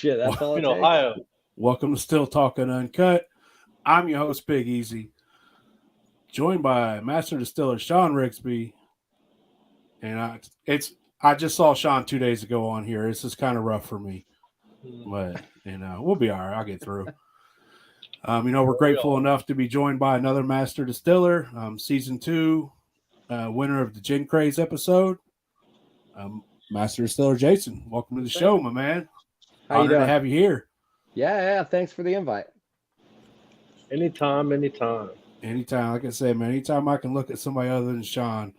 Shit, that's all it in takes. Ohio. Welcome to Still Talking Uncut. I'm your host, Big Easy, joined by Master Distiller Sean Rigsby. And I just saw Sean 2 days ago on here. This is kind of rough for me, but we'll be all right. I'll get through. We're grateful enough to be joined by another Master Distiller, season 2, winner of the Gin Craze episode, Master Distiller Jason. Welcome to the show, my man. How you Honored to doing? have you here. Yeah. Thanks for the invite. Anytime. Anytime, like I said, man. Anytime I can look at somebody other than Sean,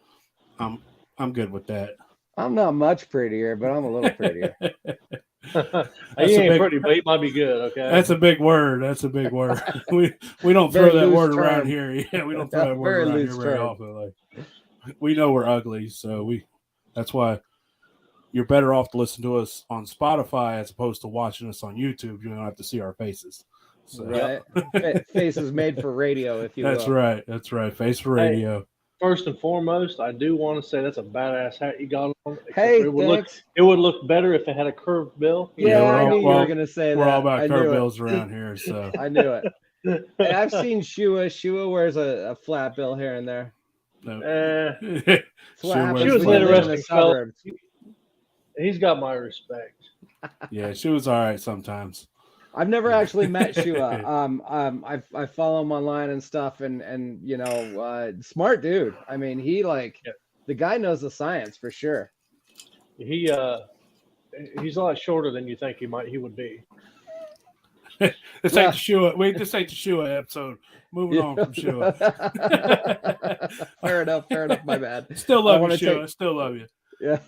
I'm good with that. I'm not much prettier, but I'm a little prettier. He ain't pretty, but he might be good. Okay, that's a big word. We don't throw that word around here. Yeah, we don't throw that word around here very often. Like, we know we're ugly, so that's why you're better off to listen to us on Spotify as opposed to watching us on YouTube. You don't have to see our faces. So. Right, faces made for radio, if you will. That's right. Face for radio. Hey, first and foremost, I do want to say that's a badass hat you got on. Hey, it would look better if it had a curved bill. Yeah, I knew you were going to say that. We're all about curved bills around here, so I knew it. Hey, I've seen Shua. Shua wears a flat bill here and there. No. Shua's an interesting fellow. He's got my respect. Yeah, Shua's all right sometimes. I've never actually met Shua. I follow him online and stuff, and smart dude. I mean, the guy knows the science for sure. He's a lot shorter than you think he would be. This ain't the Shua episode. Moving on from Shua. Fair enough. My bad. Still love you, Shua. Still love you. Yeah.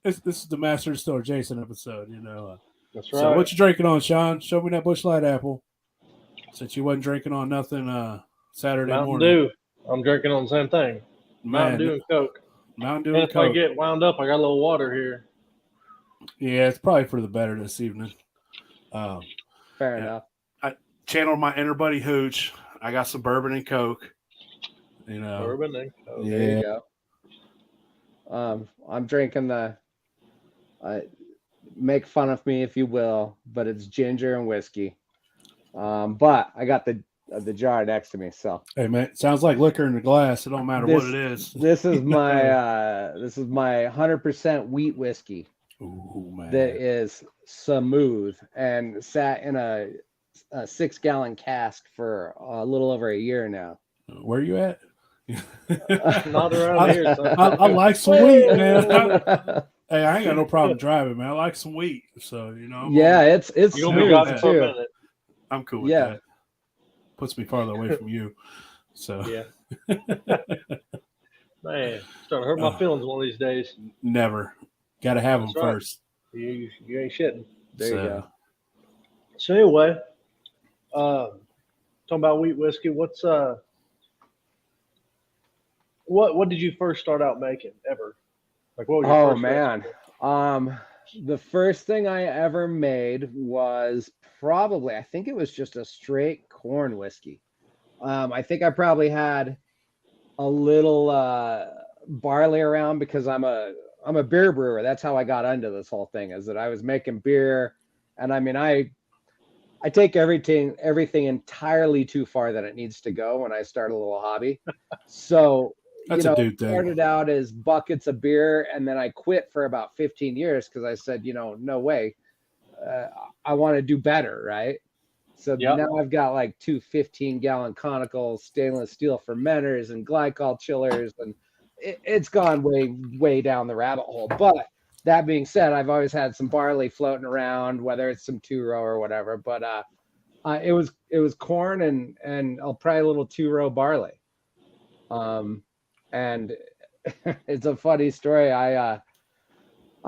This is the Master Distiller Jason episode. That's right. So what you drinking on, Sean? Show me that Busch Light apple. Since you wasn't drinking on nothing Saturday Mountain morning. Dew. I'm drinking on the same thing. Mountain Dew and Coke. Mountain Dew and Coke. If I get wound up, I got a little water here. Yeah, it's probably for the better this evening. Fair enough. I channeled my inner buddy Hooch. I got some bourbon and Coke. Bourbon and Coke. Yeah. There you go. I'm drinking make fun of me if you will, but it's ginger and whiskey. But I got the jar next to me, so. Hey man, sounds like liquor in the glass. It don't matter what it is. This is my 100% wheat whiskey. Ooh, man. That is smooth and sat in a 6-gallon cask for a little over a year now. Where are you at? Not around here. I like some wheat, man. Hey, I ain't got no problem driving, man. I like some wheat, so it's smooth too. I'm cool with that. Puts me farther away from you. So yeah, man, starting to hurt my feelings one of these days. Never, got to have them first. You ain't shitting. There you go. So anyway, talking about wheat whiskey, what did you first start out making ever? Like what was your first man. The first thing I ever made was I think it was just a straight corn whiskey. I think I probably had a little barley around because I'm a beer brewer. That's how I got into this whole thing, is that I was making beer, and I mean I take everything entirely too far that it needs to go when I start a little hobby. So that's a dude thing. Started out as buckets of beer, and then I quit for about 15 years because I said, no way. I want to do better, right? So now I've got like 2 15-gallon conical stainless steel fermenters and glycol chillers, and it's gone way down the rabbit hole. But that being said, I've always had some barley floating around, whether it's some 2-row or whatever. But it was corn and probably a little 2-row barley. And it's a funny story. I'm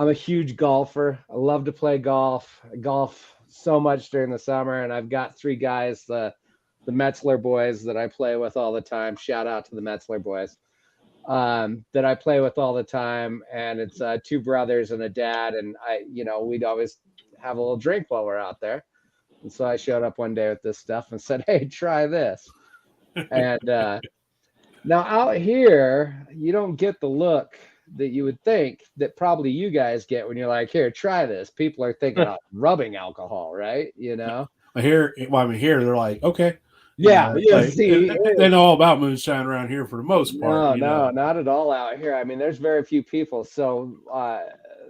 a huge golfer. I love to play golf. I golf so much during the summer, and I've got 3 guys, the Metzler boys that I play with all the time. Shout out to the Metzler boys that I play with all the time. And it's 2 brothers and a dad. And we'd always have a little drink while we're out there. And so I showed up one day with this stuff and said, hey, try this. And now out here, you don't get the look that you would think that probably you guys get when you're like, here, try this. People are thinking of rubbing alcohol, right? You know? Here they're like, okay. Yeah, see, they know all about moonshine around here for the most part. No, not at all out here. I mean, there's very few people. So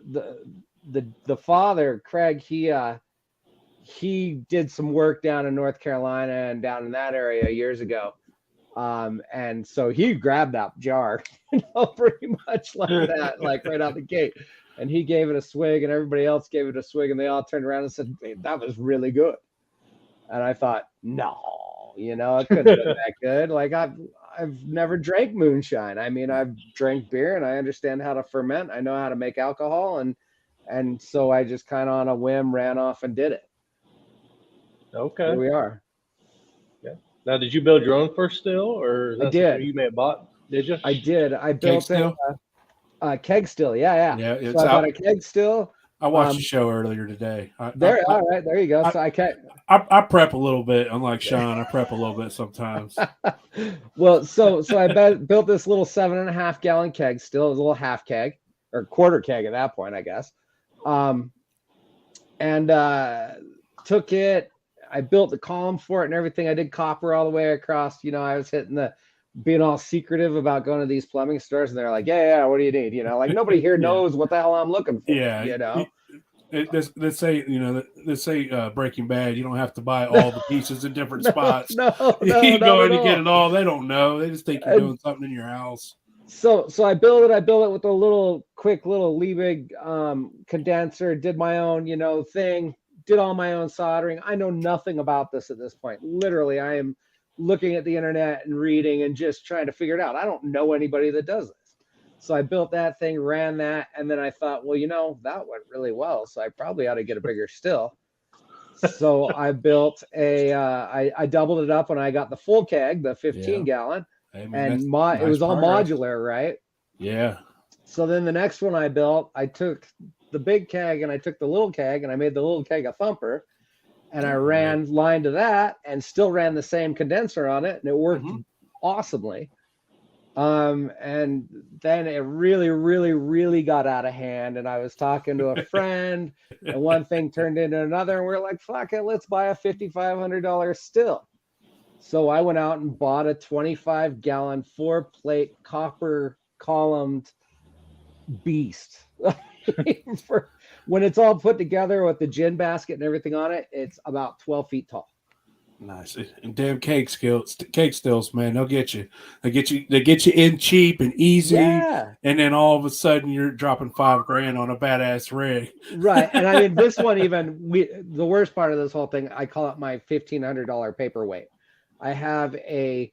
the father, Craig, he did some work down in North Carolina and down in that area years ago. And so he grabbed that jar, pretty much like that, like right out the gate. And he gave it a swig and everybody else gave it a swig and they all turned around and said, hey, that was really good. And I thought, no, it couldn't have been that good. Like I've never drank moonshine. I mean, I've drank beer and I understand how to ferment. I know how to make alcohol. And so I just kind of on a whim ran off and did it. Okay. Here we are. Yeah. Now, did you build your own first still, or is that I did. You may have bought? Did you? I did. I built a keg still. Yeah. Yeah. So I bought a keg still. I watched the show earlier today. All right, there you go. So I prep a little bit, unlike Sean. I prep a little bit sometimes. Well, so I built this little 7.5 gallon keg still. It was a little half keg or quarter keg at that point, I guess. And took it. I built the column for it and everything. I did copper all the way across. I was being all secretive about going to these plumbing stores, and they're like, yeah, what do you need? Like nobody here knows what the hell I'm looking for. Yeah, let's say Breaking Bad. You don't have to buy all the pieces in different spots. No, you go in and get it all. They don't know. They just think you're doing something in your house. So I built it. I built it with a quick little Liebig condenser. Did my own thing. Did all my own soldering. I know nothing about this at this point. Literally, I am looking at the internet and reading and just trying to figure it out. I don't know anybody that does this. So I built that thing, ran that, and then I thought, well, that went really well, so I probably ought to get a bigger still. So I built I doubled it up when I got the full keg, the 15 gallon, and it was all modular, right? Yeah. So then the next one I built, I took the big keg and I took the little keg and I made the little keg a thumper. And I ran line to that and still ran the same condenser on it, and it worked awesomely. And then it really, really, really got out of hand. And I was talking to a friend, and one thing turned into another, and we're like, fuck it, let's buy a $5,500 still. So I went out and bought a 25 gallon 4-plate copper columned beast. For when it's all put together with the gin basket and everything on it, it's about 12 feet tall. Nice. And damn cake stills, man, they'll get you. They get you in cheap and easy. Yeah. And then all of a sudden you're dropping $5,000 on a badass rig. Right. And I mean, this one, the worst part of this whole thing, I call it my $1,500 paperweight. I have a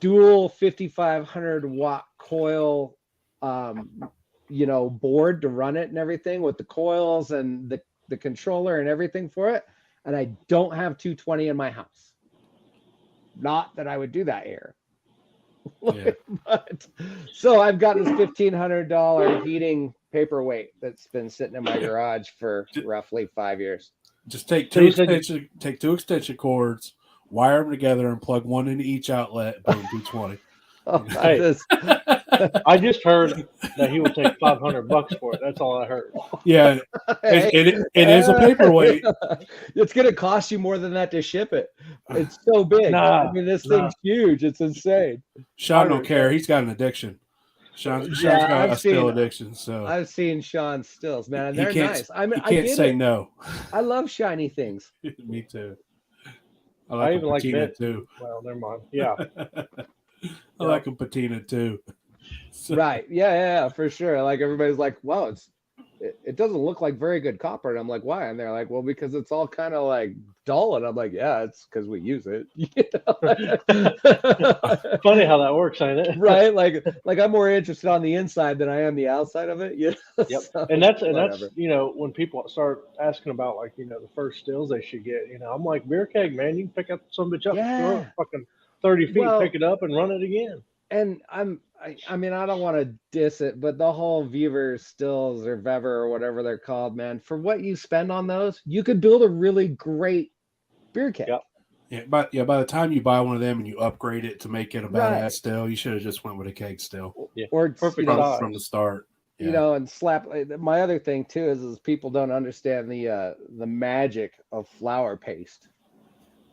dual 5,500 watt coil, board to run it and everything with the coils and the controller and everything for it. And I don't have 220 in my house. Not that I would do that here. Yeah. But so I've got this $1,500 heating paperweight that's been sitting in my garage for roughly 5 years. Just take two extension cords, wire them together, and plug one into each outlet. Boom, 220. I just heard that he will take $500 for it. That's all I heard. Yeah, it is a paperweight. It's going to cost you more than that to ship it. It's so big. I mean, this thing's huge. It's insane. Sean don't care. He's got an addiction. Sean's got a still addiction. So I've seen Sean's stills, man, and they're nice. I mean, you can't say no. I love shiny things. Me too. I even like patina too. Well, never mind. Yeah. I like them patina too. So. Right. Yeah, for sure. Like everybody's like, wow, it doesn't look like very good copper. And I'm like, why? And they're like, well, because it's all kind of like dull. And I'm like, yeah, it's because we use it. Funny how that works, ain't it? Right. Like I'm more interested on the inside than I am the outside of it. Yep. So, and that's when people start asking about the first stills they should get, I'm like, beer keg, man, you can pick up some bitch up, throw it fucking 30 feet, pick it up and run it again. And I mean, I don't want to diss it, but the whole Weaver stills or Vever or whatever they're called, man, for what you spend on those, you could build a really great beer keg. Yep. By the time you buy one of them and you upgrade it to make it a badass still, you should have just went with a keg still. Yeah. Or perfect from the start. You know, and slap. My other thing too is people don't understand the magic of flour paste,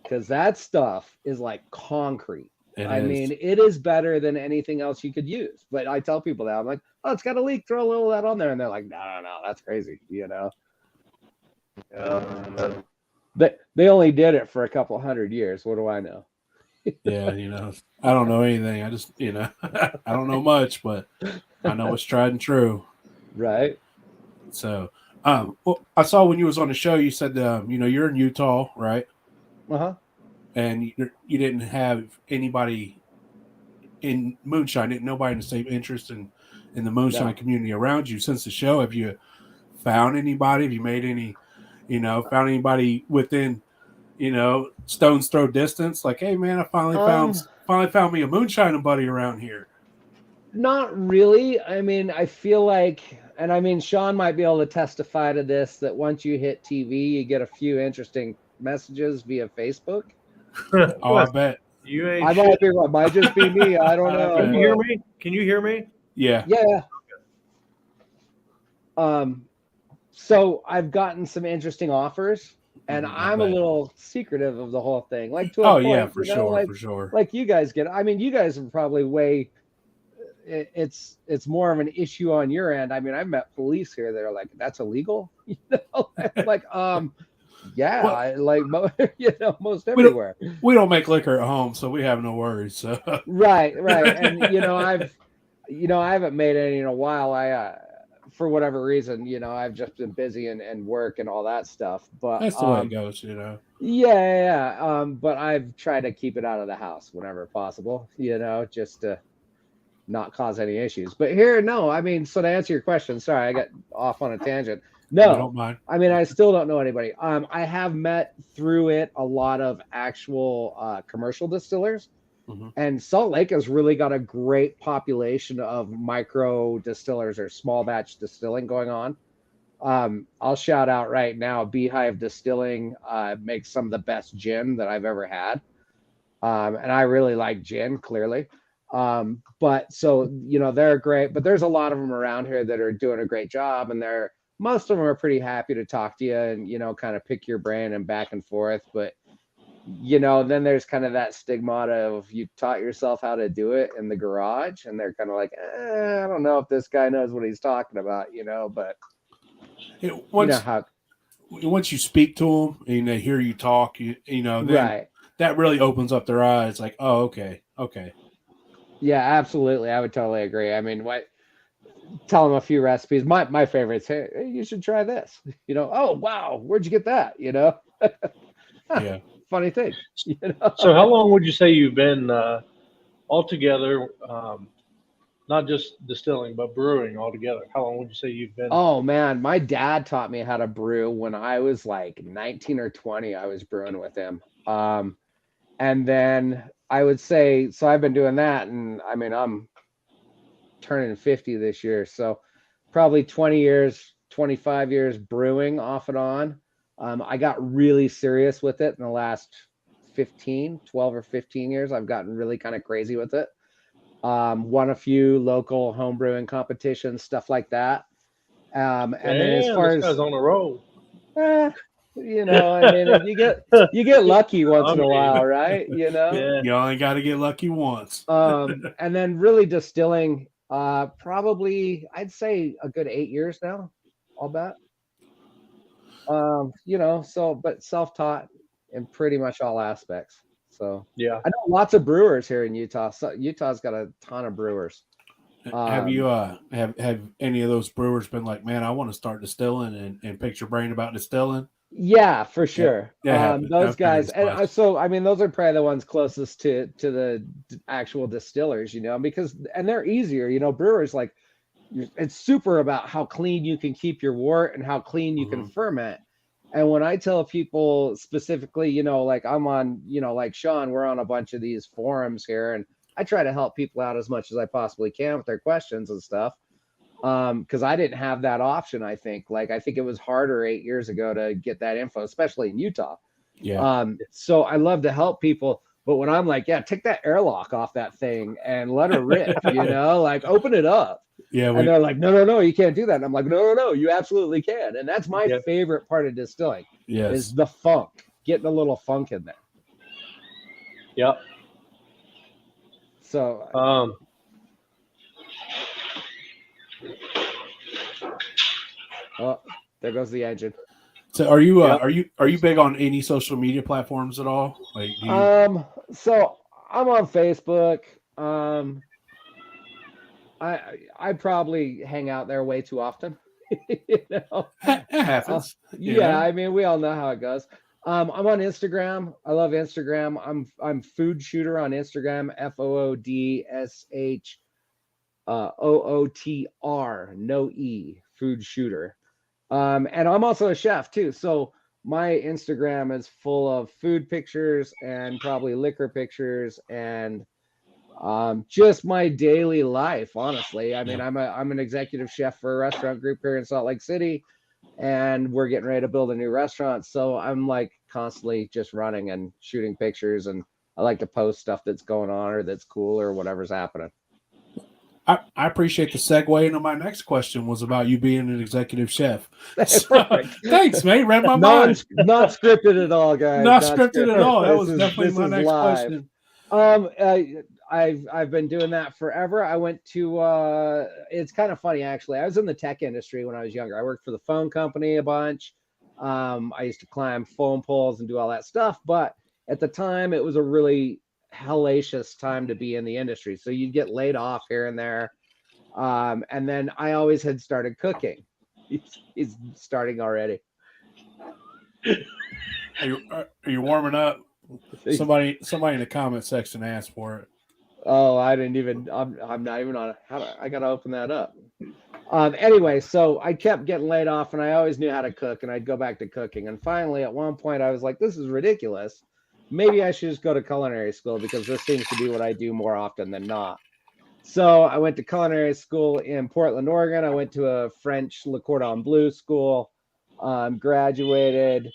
because that stuff is like concrete. I mean, it is better than anything else you could use. But I tell people that I'm like, oh, it's got a leak. Throw a little of that on there, and they're like, no, that's crazy. You know. But they only did it for a couple hundred years. What do I know? Yeah, you know, I don't know anything. I just, you know, I don't know much, but I know it's tried and true. Right. So, well, I saw when you was on the show, you said, you know, you're in Utah, right? Uh-huh. And you didn't have anybody in moonshine, nobody in the same interest in the moonshine community around you since the show. Have you found anybody? Have you made any, you know, found anybody within, you know, stone's throw distance? Like, hey man, I finally found me a moonshining buddy around here. Not really. I mean, I feel like, and I mean, Sean might be able to testify to this, that once you hit TV, you get a few interesting messages via Facebook. Oh, I bet. You ain't might just be me. I don't know. Can you hear me? Can you hear me? Yeah. Yeah. So I've gotten some interesting offers, and I'm a little secretive of the whole thing. Like to a point, yeah, for sure. Like you guys get. I mean, you guys are probably way. It's more of an issue on your end. I mean, I've met police here that are like, that's illegal. You know, like yeah, well, you know, most everywhere. We don't make liquor at home, so we have no worries. So. Right, and you know, I haven't made any in a while. I for whatever reason, you know, I've just been busy and work and all that stuff. But that's the way it goes, you know. Yeah. But I've tried to keep it out of the house whenever possible, you know, just to not cause any issues. But here, no, I mean, so to answer your question, sorry, I got off on a tangent. No, don't mind. I mean, I still don't know anybody. I have met through it a lot of actual commercial distillers. Mm-hmm. And Salt Lake has really got a great population of micro distillers or small batch distilling going on. I'll shout out right now, Beehive Distilling makes some of the best gin that I've ever had. And I really like gin, clearly. But so, you know, they're great, but there's a lot of them around here that are doing a great job, and most of them are pretty happy to talk to you and, you know, kind of pick your brain and back and forth. But, you know, then there's kind of that stigmata of you taught yourself how to do it in the garage, and they're kind of like, I don't know if this guy knows what he's talking about, you know, but once you speak to them and they hear you talk, you know, then that really opens up their eyes. Like, oh, okay. Yeah, absolutely. I would totally agree. I mean, tell them a few recipes. My favorites. Hey, you should try this. You know, oh wow, where'd you get that? You know, yeah. Funny thing. You know? So, how long would you say you've been altogether? Not just distilling, but brewing altogether. How long would you say you've been? Oh man, my dad taught me how to brew when I was like 19 or 20. I was brewing with him. And then I would say, so I've been doing that, and I mean, I'm turning 50 this year, so probably 20 years, 25 years brewing off and on. I got really serious with it in the last 12 or 15 years. I've gotten really kind of crazy with it. Won a few local home brewing competitions, stuff like that. And then as far this guy's on a roll. You know, I mean, you get lucky once in a while, right? You know, you only got to get lucky once. And then really distilling, probably I'd say a good 8 years now. I'll bet. You know, but self-taught in pretty much all aspects. So yeah, I know lots of brewers here in Utah. So Utah's got a ton of brewers. Have you have any of those brewers been like, man, I want to start distilling and pick your brain about distilling? Yeah, for sure. Yeah, those guys, and so I mean, those are probably the ones closest to the actual distillers, you know, because they're easier, you know. Brewers, like, it's super about how clean you can keep your wort and how clean you can ferment. And when I tell people specifically, you know, like I'm on, you know, like Sean, we're on a bunch of these forums here, and I try to help people out as much as I possibly can with their questions and stuff. Because I didn't have that option. I think it was harder 8 years ago to get that info, especially in Utah. Yeah. So I love to help people. But when I'm like, yeah, take that airlock off that thing and let her rip, like open it up. Yeah. And they're like, no, you can't do that. And I'm like, no, you absolutely can. And that's my favorite part of distilling is the funk, getting a little funk in there. Yep. So, oh, there goes the engine. So are you big on any social media platforms at all? Like, so I'm on Facebook. I probably hang out there way too often. It happens. Yeah, I mean, we all know how it goes. I'm on Instagram. I love Instagram. I'm Food Shooter on Instagram. FOODSHOOTR, no E, Food Shooter. And I'm also a chef too. So my Instagram is full of food pictures and probably liquor pictures and just my daily life, honestly. I mean, I'm an executive chef for a restaurant group here in Salt Lake City, and we're getting ready to build a new restaurant. So I'm like constantly just running and shooting pictures, and I like to post stuff that's going on or that's cool or whatever's happening. I appreciate the segue into my next question was about you being an executive chef. Perfect. Thanks, mate. Read my mind. Not scripted at all, guys. Not scripted at all. That was definitely my next question. I've been doing that forever. I went to it's kind of funny actually. I was in the tech industry when I was younger. I worked for the phone company a bunch. I used to climb phone poles and do all that stuff, but at the time it was a really hellacious time to be in the industry. So you'd get laid off here and there. And then I always had started cooking. He's starting already. Are you warming up? Somebody in the comment section asked for it. Oh, I didn't even. I'm not even on. I gotta open that up. Anyway, so I kept getting laid off, and I always knew how to cook, and I'd go back to cooking. And finally, at one point, I was like, "This is ridiculous. Maybe I should just go to culinary school because this seems to be what I do more often than not." So I went to culinary school in Portland, Oregon. I went to a French Le Cordon Bleu school. Graduated.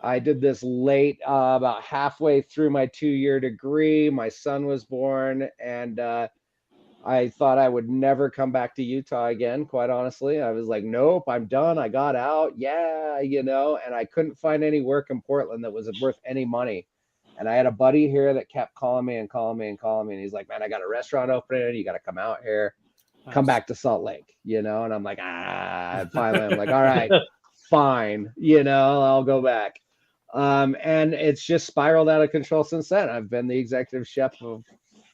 I did this late, about halfway through my 2-year degree. My son was born, and I thought I would never come back to Utah again, quite honestly. I was like, nope, I'm done. I got out. Yeah, and I couldn't find any work in Portland that was worth any money. And I had a buddy here that kept calling me. And he's like, man, I got a restaurant opening. You got to come out here, come back to Salt Lake, and I'm like, finally, I'm like, all right, fine, I'll go back. And it's just spiraled out of control since then. I've been the executive chef of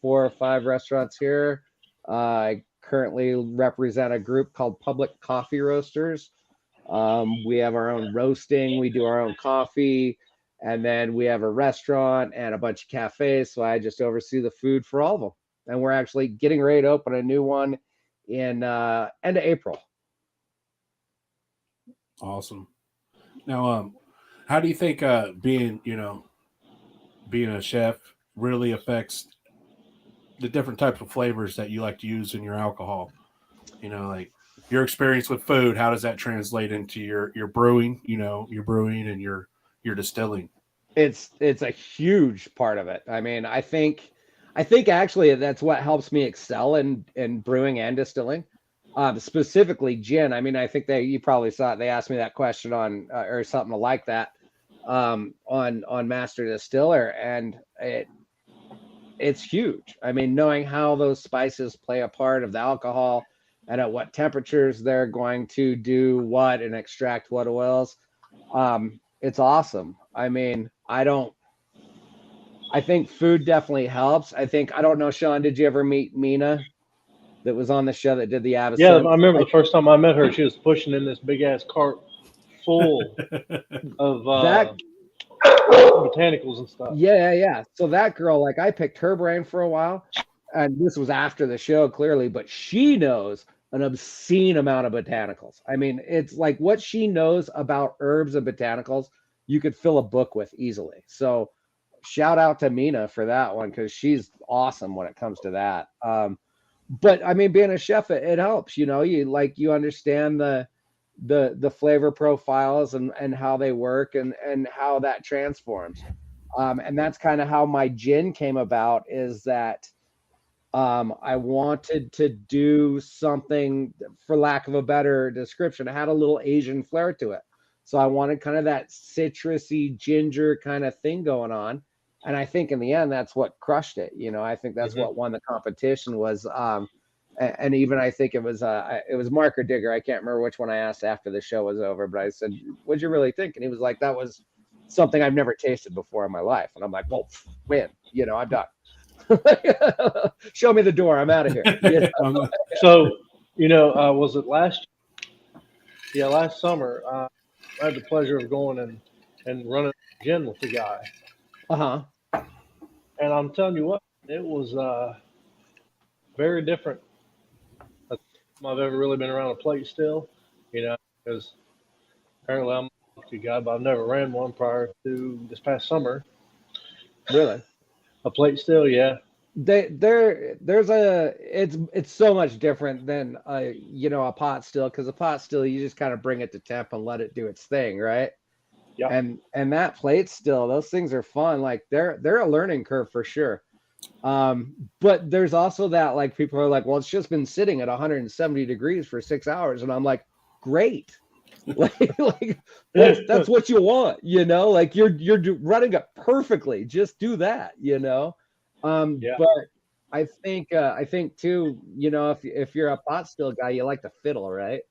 4 or 5 restaurants here. I currently represent a group called Public Coffee Roasters. We have our own roasting. We do our own coffee. And then we have a restaurant and a bunch of cafes. So I just oversee the food for all of them. And we're actually getting ready to open a new one in end of April. Awesome. Now, how do you think being a chef really affects the different types of flavors that you like to use in your alcohol? Like your experience with food, how does that translate into your brewing, your brewing and your distilling? It's a huge part of it. I mean, I think actually that's what helps me excel in brewing and distilling. Specifically gin. I mean, I think you probably saw it. They asked me that question on or something like that on Master Distiller, and it's huge. I mean, knowing how those spices play a part of the alcohol and at what temperatures they're going to do what and extract what oils, it's awesome. I mean, I think food definitely helps. I don't know, Sean, did you ever meet Mina that was on the show that did the absinthe? Yeah, I remember the first time I met her, she was pushing in this big ass cart full of botanicals and stuff. Yeah. So that girl, like, I picked her brain for a while, and this was after the show, clearly, but she knows an obscene amount of botanicals. I mean, it's like what she knows about herbs and botanicals, you could fill a book with easily. So shout out to Mina for that one, because she's awesome when it comes to that. But I mean, being a chef, it helps, you understand the the flavor profiles and how they work and how that transforms. And that's kind of how my gin came about, is that I wanted to do something, for lack of a better description, it had a little Asian flair to it. So I wanted kind of that citrusy ginger kind of thing going on. And I think in the end, that's what crushed it. I think that's what won the competition was, and even I think it was Marker Digger. I can't remember which one I asked after the show was over, but I said, "What'd you really think?" And he was like, "That was something I've never tasted before in my life." And I'm like, "Well, win. I'm done. Show me the door. I'm out of here." So, was it last? Yeah, last summer. I had the pleasure of going and running gin with the guy. And I'm telling you what, it was very different. I've ever really been around a plate still, because apparently I'm a lucky guy, but I've never ran one prior to this past summer. Really? A plate still, yeah. It's so much different than a pot still, because a pot still you just kind of bring it to temp and let it do its thing, right? Yeah. And that plate still, those things are fun. Like they're a learning curve for sure. But there's also that, like, people are like, well, it's just been sitting at 170 degrees for 6 hours, and I'm like, great. like that's what you want, like you're running it perfectly. Just do that, But I think too, if you're a pot still guy, you like to fiddle, right?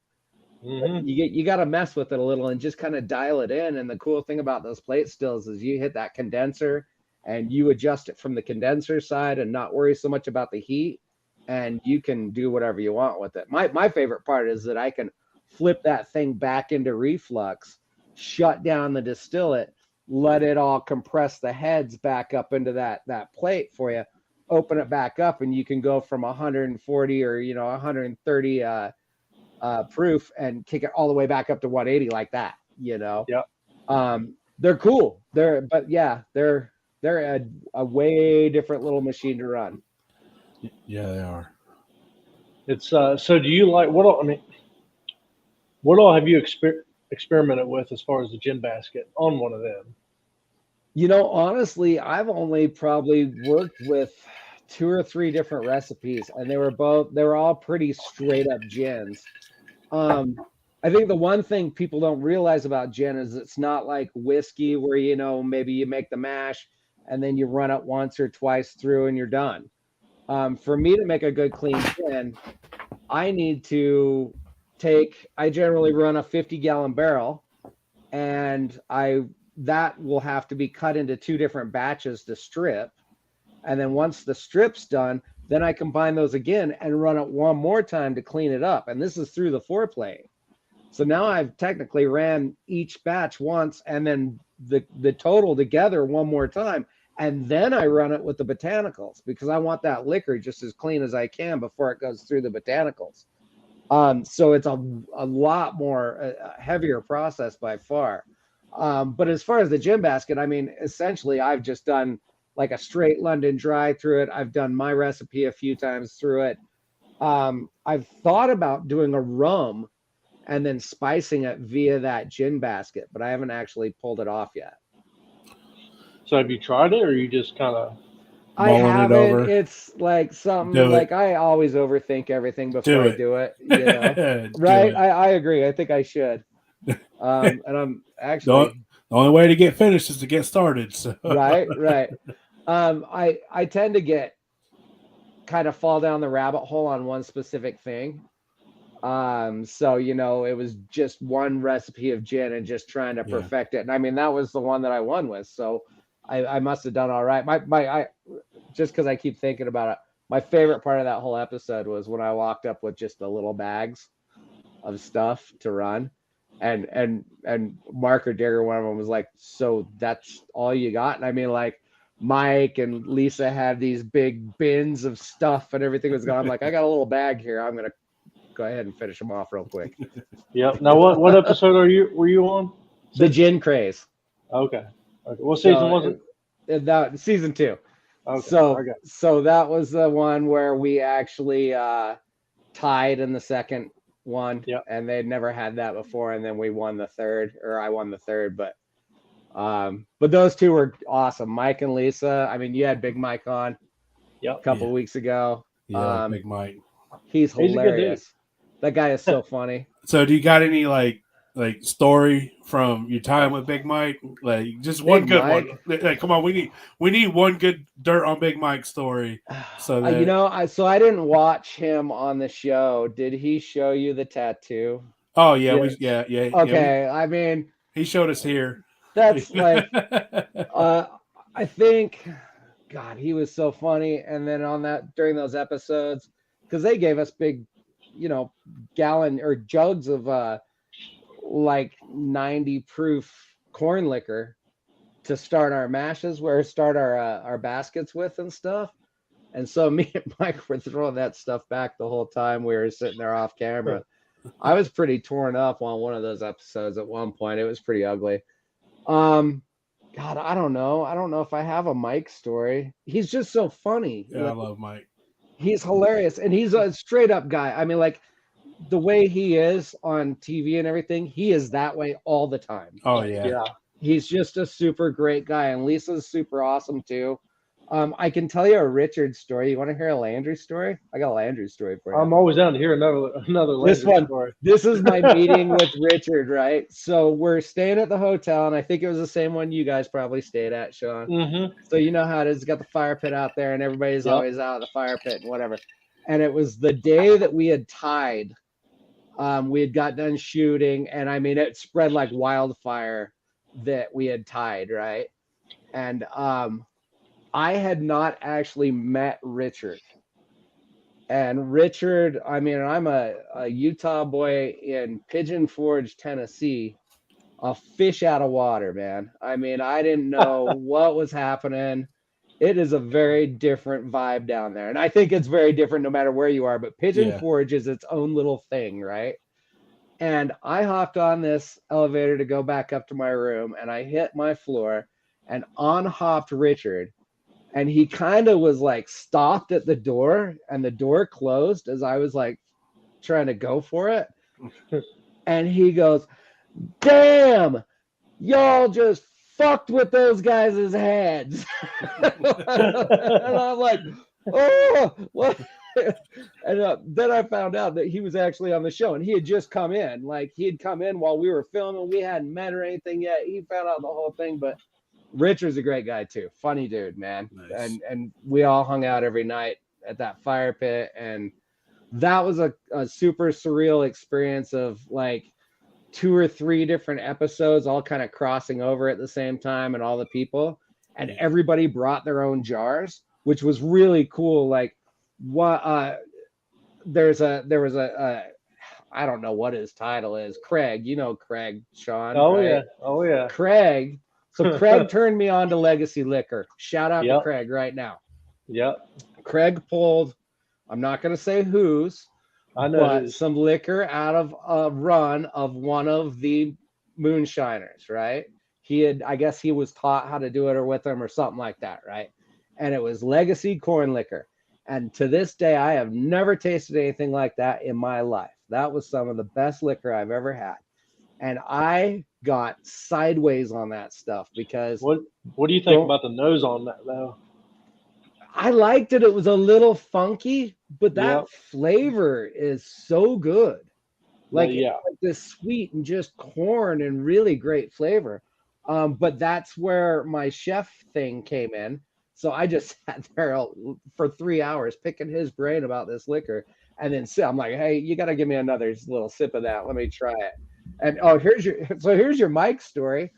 You got to mess with it a little and just kind of dial it in. And the cool thing about those plate stills is you hit that condenser and you adjust it from the condenser side and not worry so much about the heat, and you can do whatever you want with it. My favorite part is that I can flip that thing back into reflux, shut down the distillate, let it all compress the heads back up into that plate for you, open it back up, and you can go from 140 or 130 proof and kick it all the way back up to 180 like that. They're cool. They're a way different little machine to run. Yeah, they are. It's so do you like what all have you experimented with as far as the gin basket on one of them? Honestly, I've only probably worked with 2 or 3 different recipes, and they were all pretty straight up gins. I think the one thing people don't realize about gin is it's not like whiskey where, maybe you make the mash and then you run it once or twice through and you're done. For me to make a good clean gin, I need to I generally run a 50-gallon barrel, and that will have to be cut into 2 different batches to strip. And then once the strip's done, then I combine those again and run it one more time to clean it up. And this is through the foreplay. So now I've technically ran each batch once and then the total together one more time. And then I run it with the botanicals, because I want that liquor just as clean as I can before it goes through the botanicals. So it's a lot more heavier process by far. But as far as the gin basket, essentially I've just done like a straight London dry through it. I've done my recipe a few times through it. I've thought about doing a rum and then spicing it via that gin basket, but I haven't actually pulled it off yet. So have you tried it, or you just kind of? I haven't. It's like something like I always overthink everything before I do it. Right? I agree. I think I should. And I'm actually the only way to get finished is to get started. So. Right. I tend to get kind of fall down the rabbit hole on one specific thing. So it was just one recipe of gin and just trying to perfect it. And that was the one that I won with. So I must have done all right. I just because I keep thinking about it, my favorite part of that whole episode was when I walked up with just the little bags of stuff to run. And Marker Digger, one of them, was like, "So that's all you got?" And like Mike and Lisa had these big bins of stuff and everything was gone. I'm like, I got a little bag here. I'm gonna go ahead and finish them off real quick. Yeah. Now, what episode were you on? The Gin Craze. Okay. What season was it? That season 2. Okay. So that was the one where we actually tied in the second won, and they'd never had that before. And then we won the third, or I won the third. But those two were awesome. Mike and Lisa. I mean, you had Big Mike on a couple weeks ago. Yeah, Big Mike. He's hilarious. That guy is so funny. So, do you got any like story from your time with Big Mike? Like, just one good one. Like, come on, we need one good dirt on Big Mike story. So that... so I didn't watch him on the show. Did he show you the tattoo? Oh yeah, yeah. Okay, I mean, he showed us here. That's like, I think, God, he was so funny. And then during those episodes, because they gave us big, gallon or jugs of like 90 proof corn liquor to start our mashes, start our baskets with and stuff. And so me and Mike were throwing that stuff back the whole time we were sitting there off camera. I was pretty torn up on one of those episodes at one point. It was pretty ugly. God, I don't know. I don't know if I have a Mike story. He's just so funny. Yeah, I love Mike. He's hilarious, and he's a straight up guy. I mean, like the way he is on TV and everything, he is that way all the time. Oh yeah. He's just a super great guy, and Lisa's super awesome too. I can tell you a Richard story. You want to hear a Landry story? I got a Landry story for you. I'm always down to hear another Landry story. This is my meeting with Richard, right? So we're staying at the hotel, and I think it was the same one you guys probably stayed at, Sean. Mm-hmm. So you know how it is. It's got the fire pit out there, and everybody's always out of the fire pit and whatever. And it was the day that we had tied. We had got done shooting, and I mean, it spread like wildfire that we had tied, right? And I had not actually met Richard. And Richard, I mean, I'm a Utah boy in Pigeon Forge, Tennessee, a fish out of water, man. I mean, I didn't know what was happening. It is a very different vibe down there. And I think it's very different no matter where you are, but Pigeon Forge is its own little thing, right? And I hopped on this elevator to go back up to my room, and I hit my floor, and on hopped Richard. And he kind of was like stopped at the door, and the door closed as I was like trying to go for it. And he goes, "Damn, y'all just fucked with those guys' heads." And I'm like, "Oh, what?" And then I found out that he was actually on the show, and he had just come in. Like, he had come in while we were filming. We hadn't met or anything yet. He found out the whole thing, but Richard's a great guy too. Funny dude, man. Nice. And we all hung out every night at that fire pit, and that was a super surreal experience of like 2 or 3 different episodes all kind of crossing over at the same time, and all the people, and everybody brought their own jars, which was really cool. Like there was a I don't know what his title is. Craig, Craig, Sean. Oh right? Yeah. Craig. So Craig turned me on to Legacy Liquor. Shout out to Craig right now. Yep. Craig pulled, I'm not going to say whose, but some liquor out of a run of one of the moonshiners, right? I guess he was taught how to do it or with them or something like that, right? And it was Legacy corn liquor. And to this day, I have never tasted anything like that in my life. That was some of the best liquor I've ever had. And I got sideways on that stuff because what do you think about the nose on that though? I liked it. It was a little funky, but that flavor is so good. Like, it's like this sweet and just corn and really great flavor. But that's where my chef thing came in. So I just sat there for 3 hours picking his brain about this liquor, and then I'm like, "Hey, you got to give me another little sip of that. Let me try it." And here's your Mike story.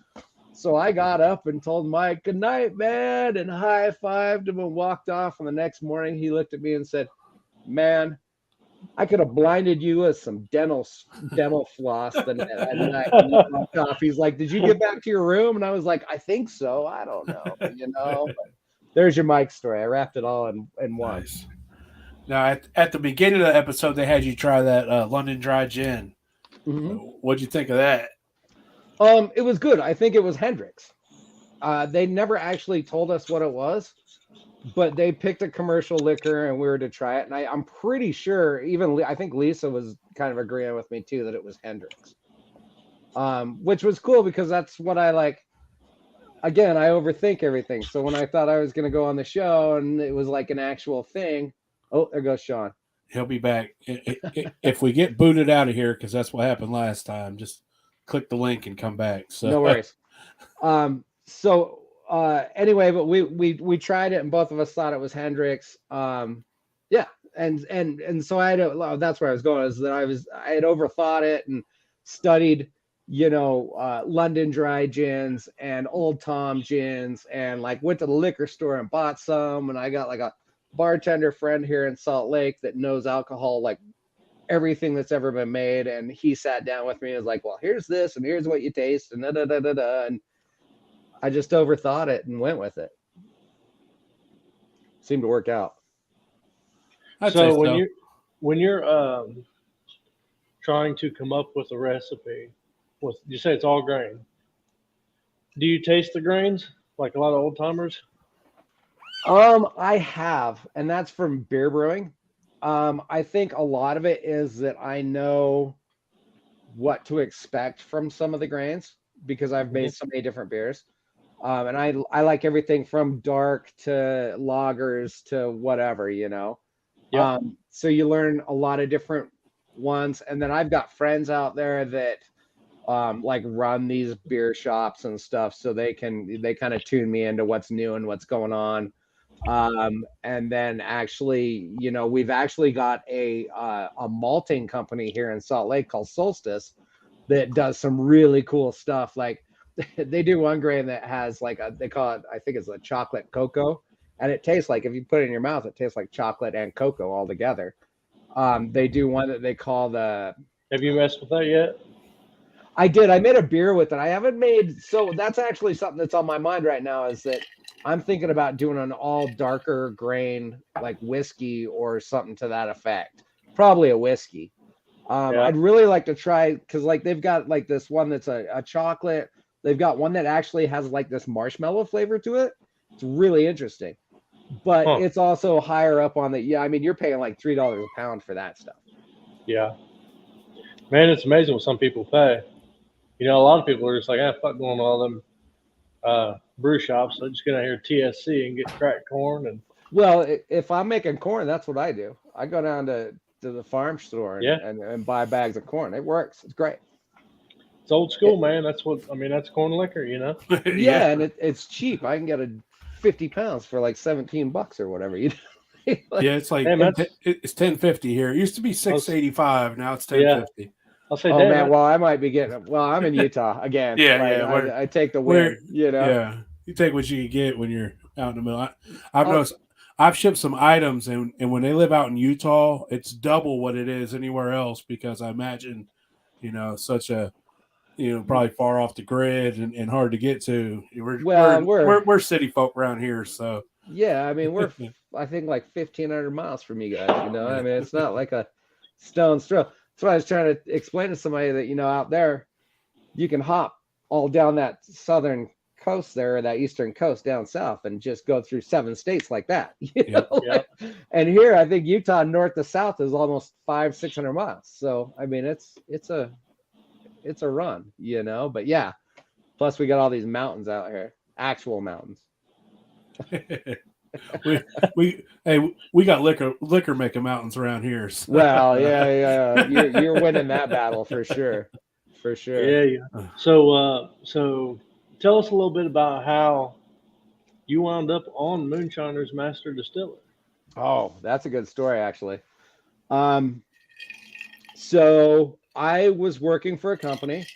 So I got up and told Mike, "Good night, man," and high-fived him and walked off. And the next morning he looked at me and said, "Man, I could have blinded you with some dental floss at night." He's like, "Did you get back to your room?" And I was like, "I think so. I don't know." But there's your Mike story. I wrapped it all in one. Nice. Now, at the beginning of the episode, they had you try that London Dry Gin. Mm-hmm. What'd you think of that? It was good. I think it was Hendrick's. They never actually told us what it was, but they picked a commercial liquor and we were to try it. And I'm pretty sure I think Lisa was kind of agreeing with me too, that it was Hendrix. Which was cool because that's what I like. Again, I overthink everything. So when I thought I was going to go on the show and it was like an actual thing, oh, there goes Sean. He'll be back. If we get booted out of here, because that's what happened last time, just click the link and come back. So no worries. Anyway, but we tried it and both of us thought it was Hendrix. Yeah, and so that's where I was going, is that I had overthought it and studied, London dry gins and Old Tom gins, and like went to the liquor store and bought some, and I got like a bartender friend here in Salt Lake that knows alcohol, like everything that's ever been made, and he sat down with me and was like, well, here's this and here's what you taste, and and I just overthought it and went with it. Seemed to work out. So when you're trying to come up with a recipe, you say it's all grain. Do you taste the grains like a lot of old timers? I have, and that's from beer brewing. I think a lot of it is that I know what to expect from some of the grains because I've made so many different beers. And I like everything from dark to lagers to whatever, Yeah. So you learn a lot of different ones. And then I've got friends out there that like run these beer shops and stuff, so they kind of tune me into what's new and what's going on. And then actually, we've actually got a malting company here in Salt Lake called Solstice that does some really cool stuff. Like they do one grain that has like they call it, I think it's a chocolate cocoa, and it tastes like, if you put it in your mouth, it tastes like chocolate and cocoa all together. They do one that they call the. Have you messed with that yet? I did. I made a beer with it. I haven't made, so that's actually something that's on my mind right now, is that I'm thinking about doing an all darker grain, like whiskey or something to that effect. Probably a whiskey. I'd really like to try, because like they've got like this one that's a chocolate. They've got one that actually has like this marshmallow flavor to it. It's really interesting. But it's also higher up on the, you're paying like $3 a pound for that stuff. Yeah. Man, it's amazing what some people pay. A lot of people are just like, fuck going to all them brew shops. So just get out here TSC and get cracked corn. And well, if I'm making corn, that's what I do. I go down to the farm store and buy bags of corn. It works. It's great. It's old school, man. That's that's corn liquor, Yeah, and it's cheap. I can get 50 pounds for like $17 or whatever. Like, yeah, it's like it's $10.50 here. It used to be $6.85. Now it's $10.50. Yeah. I'll say, man. Well, I might be getting. Well, I'm in Utah again. I take the win. Yeah, you take what you can get when you're out in the middle. I've noticed. I've shipped some items, and when they live out in Utah, it's double what it is anywhere else, because I imagine, such a, probably far off the grid and hard to get to. We're city folk around here, so. Yeah, we're I think like 1,500 miles from you guys. It's not like a stone's throw. That's what I was trying to explain to somebody, that out there, you can hop all down that southern coast there, or that eastern coast down south, and just go through 7 states like that. And here, I think Utah north to south is almost 500-600 miles. So it's a run, But yeah, plus we got all these mountains out here, actual mountains. we got liquor making mountains around here. So. Well, yeah, you're winning that battle for sure. Yeah. So tell us a little bit about how you wound up on Moonshiner's Master Distiller. Oh, that's a good story, actually. So I was working for a company,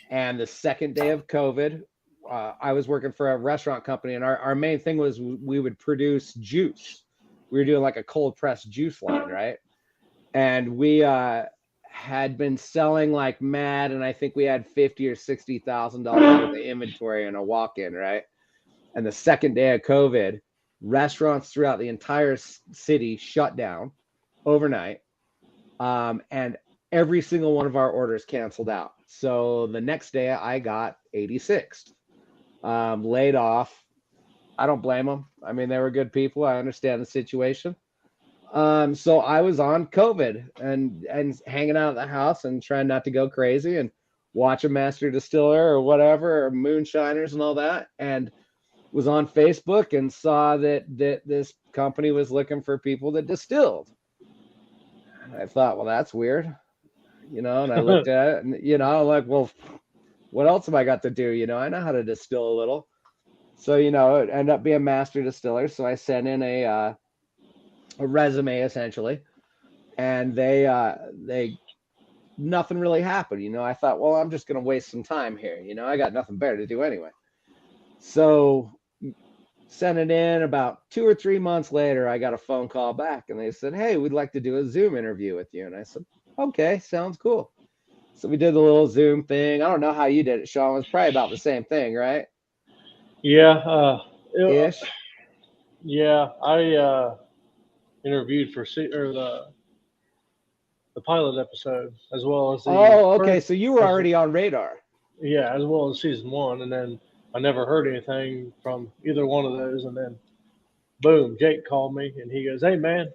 and the second day of COVID, I was working for a restaurant company, and our main thing was we would produce juice. We were doing like a cold pressed juice line, right? And we had been selling like mad, and I think we had $50,000 or $60,000 worth of inventory in a walk-in, right? And the second day of COVID, restaurants throughout the entire city shut down overnight, and every single one of our orders canceled out. So the next day, I got 86th. Laid off, I don't blame them. I mean, they were good people. I understand the situation. So I was on COVID and hanging out at the house and trying not to go crazy and watching Master Distiller or whatever, or Moonshiners and all that, and was on Facebook and saw that this company was looking for people that distilled. And I thought, well, that's weird, and I looked at it and, I'm like, well, what else have I got to do? I know how to distill a little. So, it ended up being master distiller. So I sent in a resume essentially, and they nothing really happened. I thought, well, I'm just going to waste some time here. I got nothing better to do anyway. So sent it in. About 2 or 3 months later, I got a phone call back and they said, hey, we'd like to do a Zoom interview with you. And I said, okay, sounds cool. So we did the little Zoom thing. I don't know how you did it, Sean. It was probably about the same thing, right? Yeah. Ish. Yeah. I interviewed for the pilot episode as well as the. Oh, okay. So you were already on radar. Yeah, as well as season 1, and then I never heard anything from either one of those, and then boom, Jake called me and he goes, "Hey man,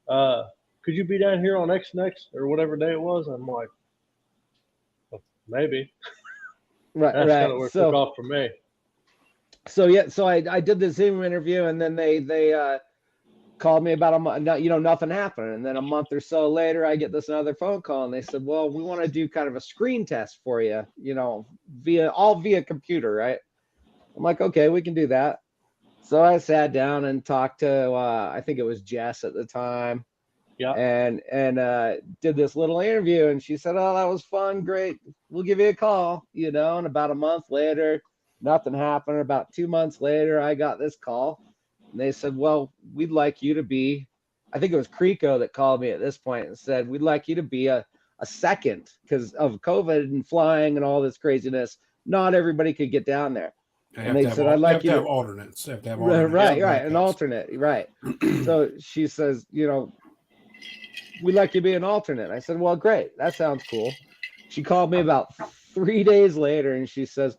could you be down here on X next or whatever day it was?" I'm like, well, maybe. Right, That's right. kind of where it took off for me. So yeah, so I did the Zoom interview, and then they called me about a month. Nothing happened, and then a month or so later, I get this another phone call, and they said, "Well, we want to do kind of a screen test for you, via computer, right?" I'm like, "Okay, we can do that." So I sat down and talked to I think it was Jess at the time. Yeah. And did this little interview, and she said, "Oh, that was fun, great. We'll give you a call." And about a month later, nothing happened. About 2 months later, I got this call, and they said, "Well, we'd like you to be," I think it was Creco that called me at this point and said, "We'd like you to be a second, because of COVID and flying and all this craziness. Not everybody could get down there." And they said, "I'd like you to have alternates. Have to have alternates." alternates. Right, an alternate, right. So she says, "We'd like you to be an alternate." I said, "Well, great. That sounds cool." She called me about 3 days later and she says,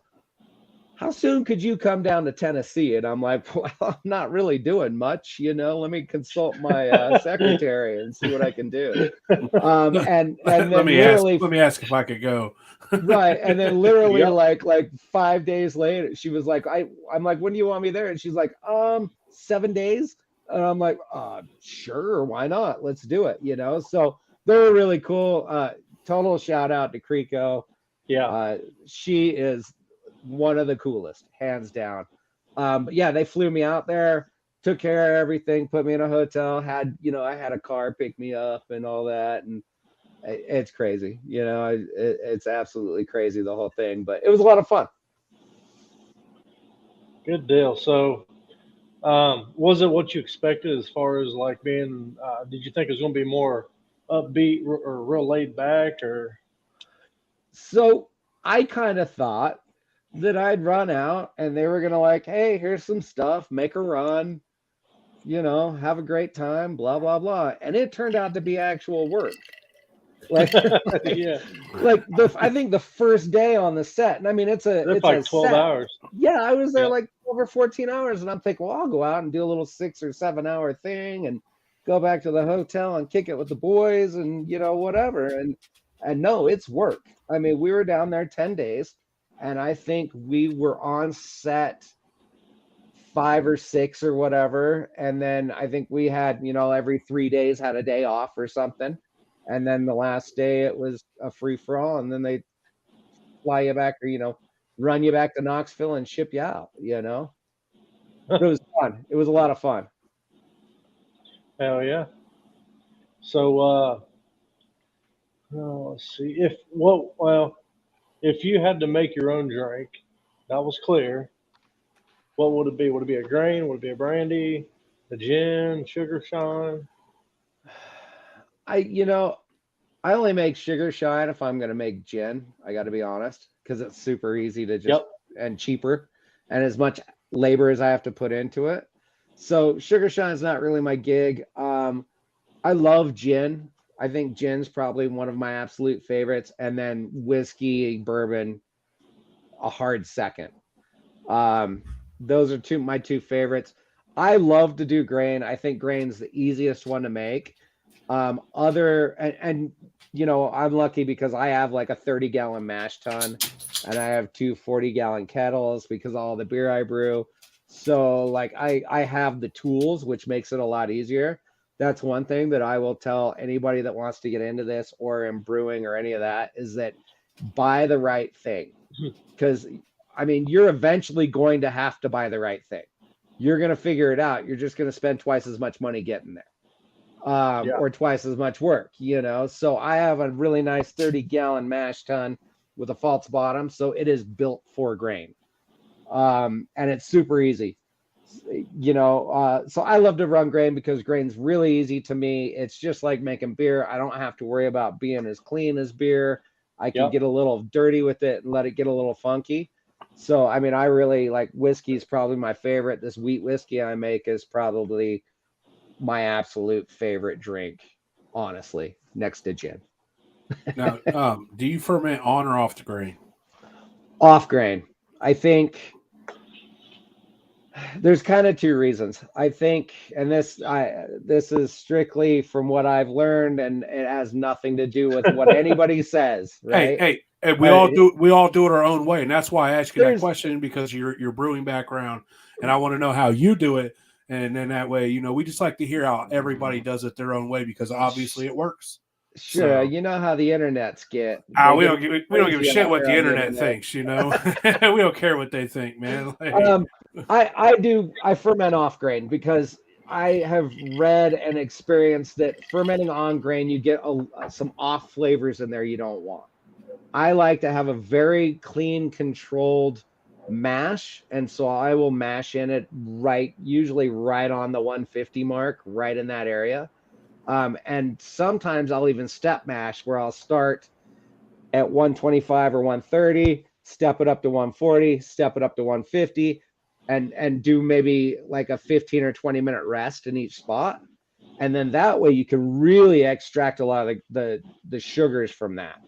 "How soon could you come down to Tennessee?" And I'm like, "Well, I'm not really doing much. Let me consult my secretary and see what I can do." And then let me ask if I could go. Right. And then literally like 5 days later, she was like, I'm like, "When do you want me there?" And she's like, 7 days. And I'm like, sure, why not? Let's do it, So they're really cool. Total shout out to Creco. Yeah. She is one of the coolest, hands down. But yeah, they flew me out there, took care of everything, put me in a hotel, I had a car pick me up and all that. And it's crazy, it's absolutely crazy, the whole thing, but it was a lot of fun. Good deal. So, was it what you expected as far as like being? Did you think it was going to be more upbeat or real laid back, or? So I kind of thought that I'd run out and they were gonna like, "Hey, here's some stuff, make a run, have a great time, blah blah blah," and it turned out to be actual work. Like, Yeah. Like I think the first day on the set, and I mean it's like 12 set. hours. Yeah, I was there like over 14 hours, and I'm thinking, well, I'll go out and do a little 6 or 7 hour thing and go back to the hotel and kick it with the boys and whatever. And no, it's work. I mean, we were down there 10 days, and I think we were on set 5 or 6 or whatever, and then I think we had every 3 days had a day off or something. And then the last day it was a free for all, and then they fly you back or run you back to Knoxville and ship you out. But it was fun. It was a lot of fun. Hell yeah. So let's see. If you had to make your own drink, that was clear. What would it be? Would it be a grain? Would it be a brandy, a gin, sugar shine? I only make sugar shine if I'm gonna make gin. I got to be honest, because it's super easy to just and cheaper, and as much labor as I have to put into it. So sugar shine is not really my gig. I love gin. I think gin's probably one of my absolute favorites, and then whiskey, bourbon, a hard second. Those are my two favorites. I love to do grain. I think grain's the easiest one to make. And you know, I'm lucky because I have like a 30-gallon mash tun, and I have two 40-gallon kettles because all the beer I brew. So like I have the tools, which makes it a lot easier. That's one thing that I will tell anybody that wants to get into this or in brewing or any of that, is that buy the right thing. Because I mean, you're eventually going to have to buy the right thing. You're going to figure it out. You're just going to spend twice as much money getting there. Or twice as much work, you know. So I have a really nice 30-gallon mash tun with a false bottom, so it is built for grain, and it's super easy, you know. So I love to run grain because grain's really easy to me. It's just like making beer. I don't have to worry about being as clean as beer. I can get a little dirty with it and let it get a little funky. So I mean, I really like whiskey. Is probably my favorite. This wheat whiskey I make is probably my absolute favorite drink, honestly, next to gin. Now, do you ferment on or off the grain? Off grain. I think there's kind of two reasons. I think, and this is strictly from what I've learned, and it has nothing to do with what anybody says, right? Hey, we all do it our own way, and that's why I asked you that question, because your brewing background, and I want to know how you do it. And then that way, you know, we just like to hear how everybody does it their own way, because obviously it works. Sure, so, you know how the internets get. We don't give a shit what the internet thinks, you know. We don't care what they think, man. Like, I ferment off grain because I have read and experienced that fermenting on grain, you get some off flavors in there you don't want. I like to have a very clean, controlled mash, and so I will mash in it usually right on the 150 mark, right in that area. And sometimes I'll even step mash, where I'll start at 125 or 130, step it up to 140, step it up to 150, and do maybe like a 15 or 20 minute rest in each spot. And then that way you can really extract a lot of the sugars from that.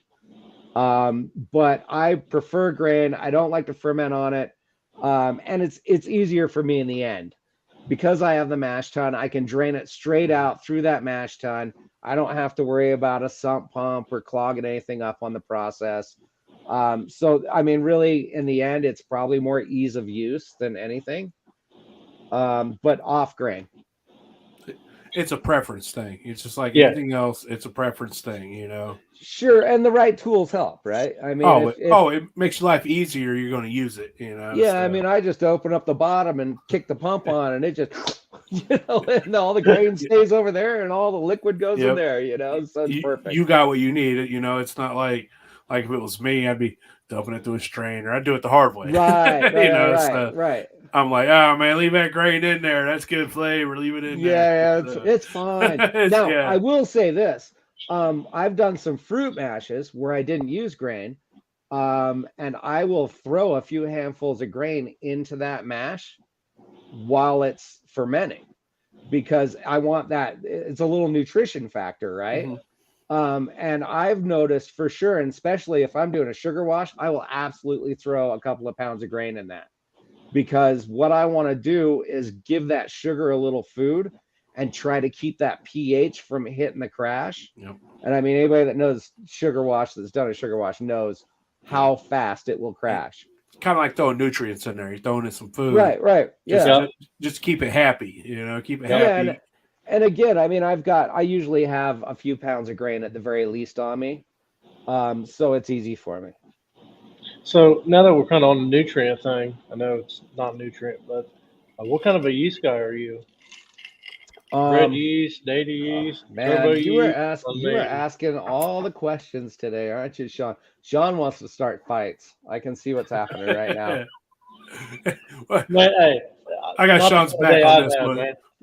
But I prefer grain. I don't like to ferment on it. And it's easier for me in the end. Because I have the mash tun, I can drain it straight out through that mash tun. I don't have to worry about a sump pump or clogging anything up on the process. So, I mean, really, in the end, it's probably more ease of use than anything. But off grain. It's a preference thing. It's just like anything else. It's a preference thing, you know. Sure, and the right tools help, right? I mean, it makes life easier. You're going to use it, you know. Yeah, so. I mean, I just open up the bottom and kick the pump on, and it just, you know, and all the grain stays over there, and all the liquid goes in there, you know. So it's perfect. You got what you need. You know, it's not like if it was me, I'd be dumping it through a strainer. I'd do it the hard way, right? Right. I'm like, oh man, leave that grain in there. That's good flavor. Leave it in there. Yeah, it's fine. Now, I will say this. I've done some fruit mashes where I didn't use grain, and I will throw a few handfuls of grain into that mash while it's fermenting, because I want that. It's a little nutrition factor, right? Mm-hmm. And I've noticed for sure, and especially if I'm doing a sugar wash, I will absolutely throw a couple of pounds of grain in that. Because what I want to do is give that sugar a little food and try to keep that pH from hitting the crash. Yep. And I mean, anybody that knows sugar wash, that's done a sugar wash, knows how fast it will crash. It's kind of like throwing nutrients in there. You're throwing in some food. Right. Yeah. Just keep it happy, you know, keep it happy. Yeah, and again, I mean, I usually have a few pounds of grain at the very least on me. So it's easy for me. So now that we're kind of on the nutrient thing, I know it's not nutrient, but what kind of a yeast guy are you? Red yeast, data yeast, turbo yeast. You were asking all the questions today, aren't you, Sean? Sean wants to start fights. I can see what's happening right now. Man, hey, I got Sean's back on this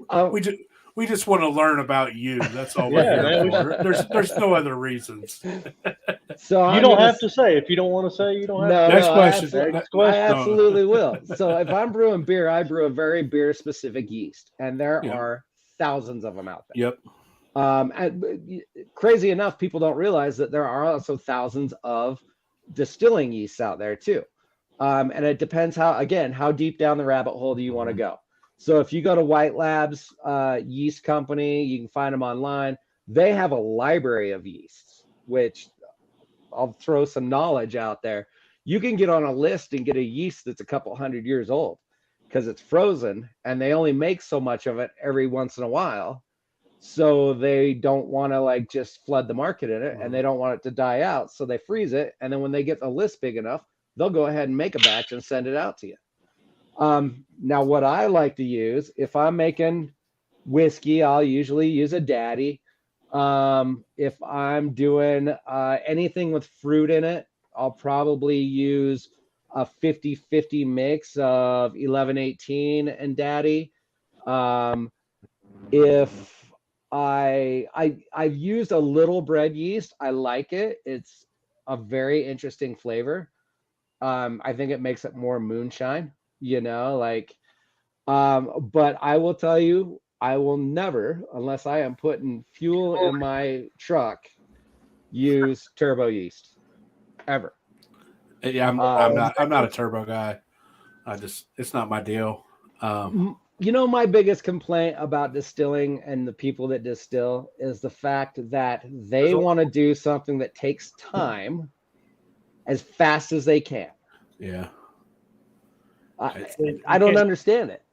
one. We just want to learn about you. That's all we're here for. There's no other reasons. So you don't have to say. If you don't want to say, you don't have to. Next question. I absolutely will. So if I'm brewing beer, I brew a very beer-specific yeast, and there are thousands of them out there. Yep. And crazy enough, people don't realize that there are also thousands of distilling yeasts out there too. And it depends how deep down the rabbit hole do you want to go. So if you go to White Labs Yeast Company, you can find them online. They have a library of yeasts, which I'll throw some knowledge out there. You can get on a list and get a yeast that's a couple hundred years old because it's frozen and they only make so much of it every once in a while. So they don't want to like just flood the market in it and they don't want it to die out. So they freeze it. And then when they get the list big enough, they'll go ahead and make a batch and send it out to you. Now, what I like to use, if I'm making whiskey, I'll usually use a daddy. If I'm doing anything with fruit in it, I'll probably use a 50-50 mix of 1118 and daddy. If I've used a little bread yeast, I like it. It's a very interesting flavor. I think it makes it more moonshine, but I will tell you, I will never, unless I am putting fuel in my truck, use turbo yeast ever. Yeah, I'm not a turbo guy. It's not my deal. My biggest complaint about distilling and the people that distill is the fact that they want to do something that takes time as fast as they can. Yeah. I don't understand it.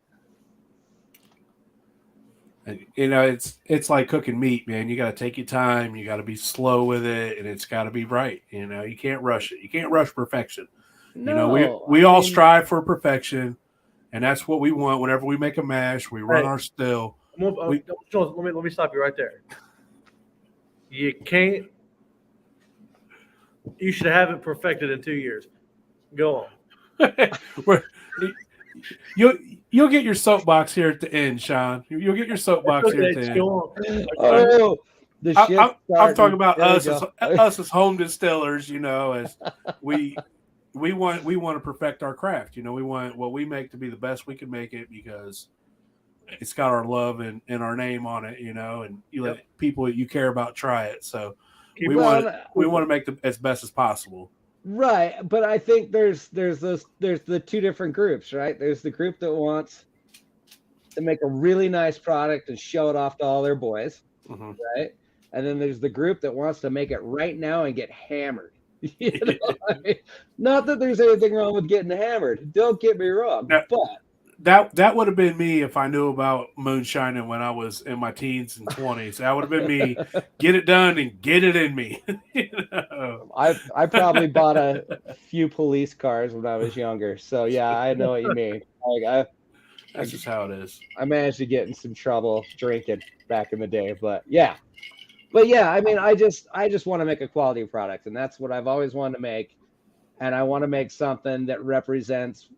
It's like cooking meat, man. You got to take your time. You got to be slow with it, and it's got to be right. You can't rush it. You can't rush perfection. No, we all strive for perfection, and that's what we want. Whenever we make a mash, we run our still. Let me stop you right there. You can't. You should have it perfected in 2 years. Go on. You'll get your soapbox here at the end, Sean. You'll get your soapbox here at the end. Oh, I'm talking about us as home distillers. As we want to perfect our craft. We want what we make to be the best we can make it because it's got our love and our name on it. And you let people that you care about try it. So we want to make it as best as possible. Right, but I think there's the two different groups, right? There's the group that wants to make a really nice product and show it off to all their boys, right? And then there's the group that wants to make it right now and get hammered. Not that there's anything wrong with getting hammered. Don't get me wrong, but that would have been me if I knew about moonshining when I was in my teens and 20s. That would have been me. Get it done and get it in me. I probably bought a few police cars when I was younger. So yeah, I know what you mean. That's just how it is. I managed to get in some trouble drinking back in the day, but yeah. I mean, I just want to make a quality product, and that's what I've always wanted to make. And I want to make something that represents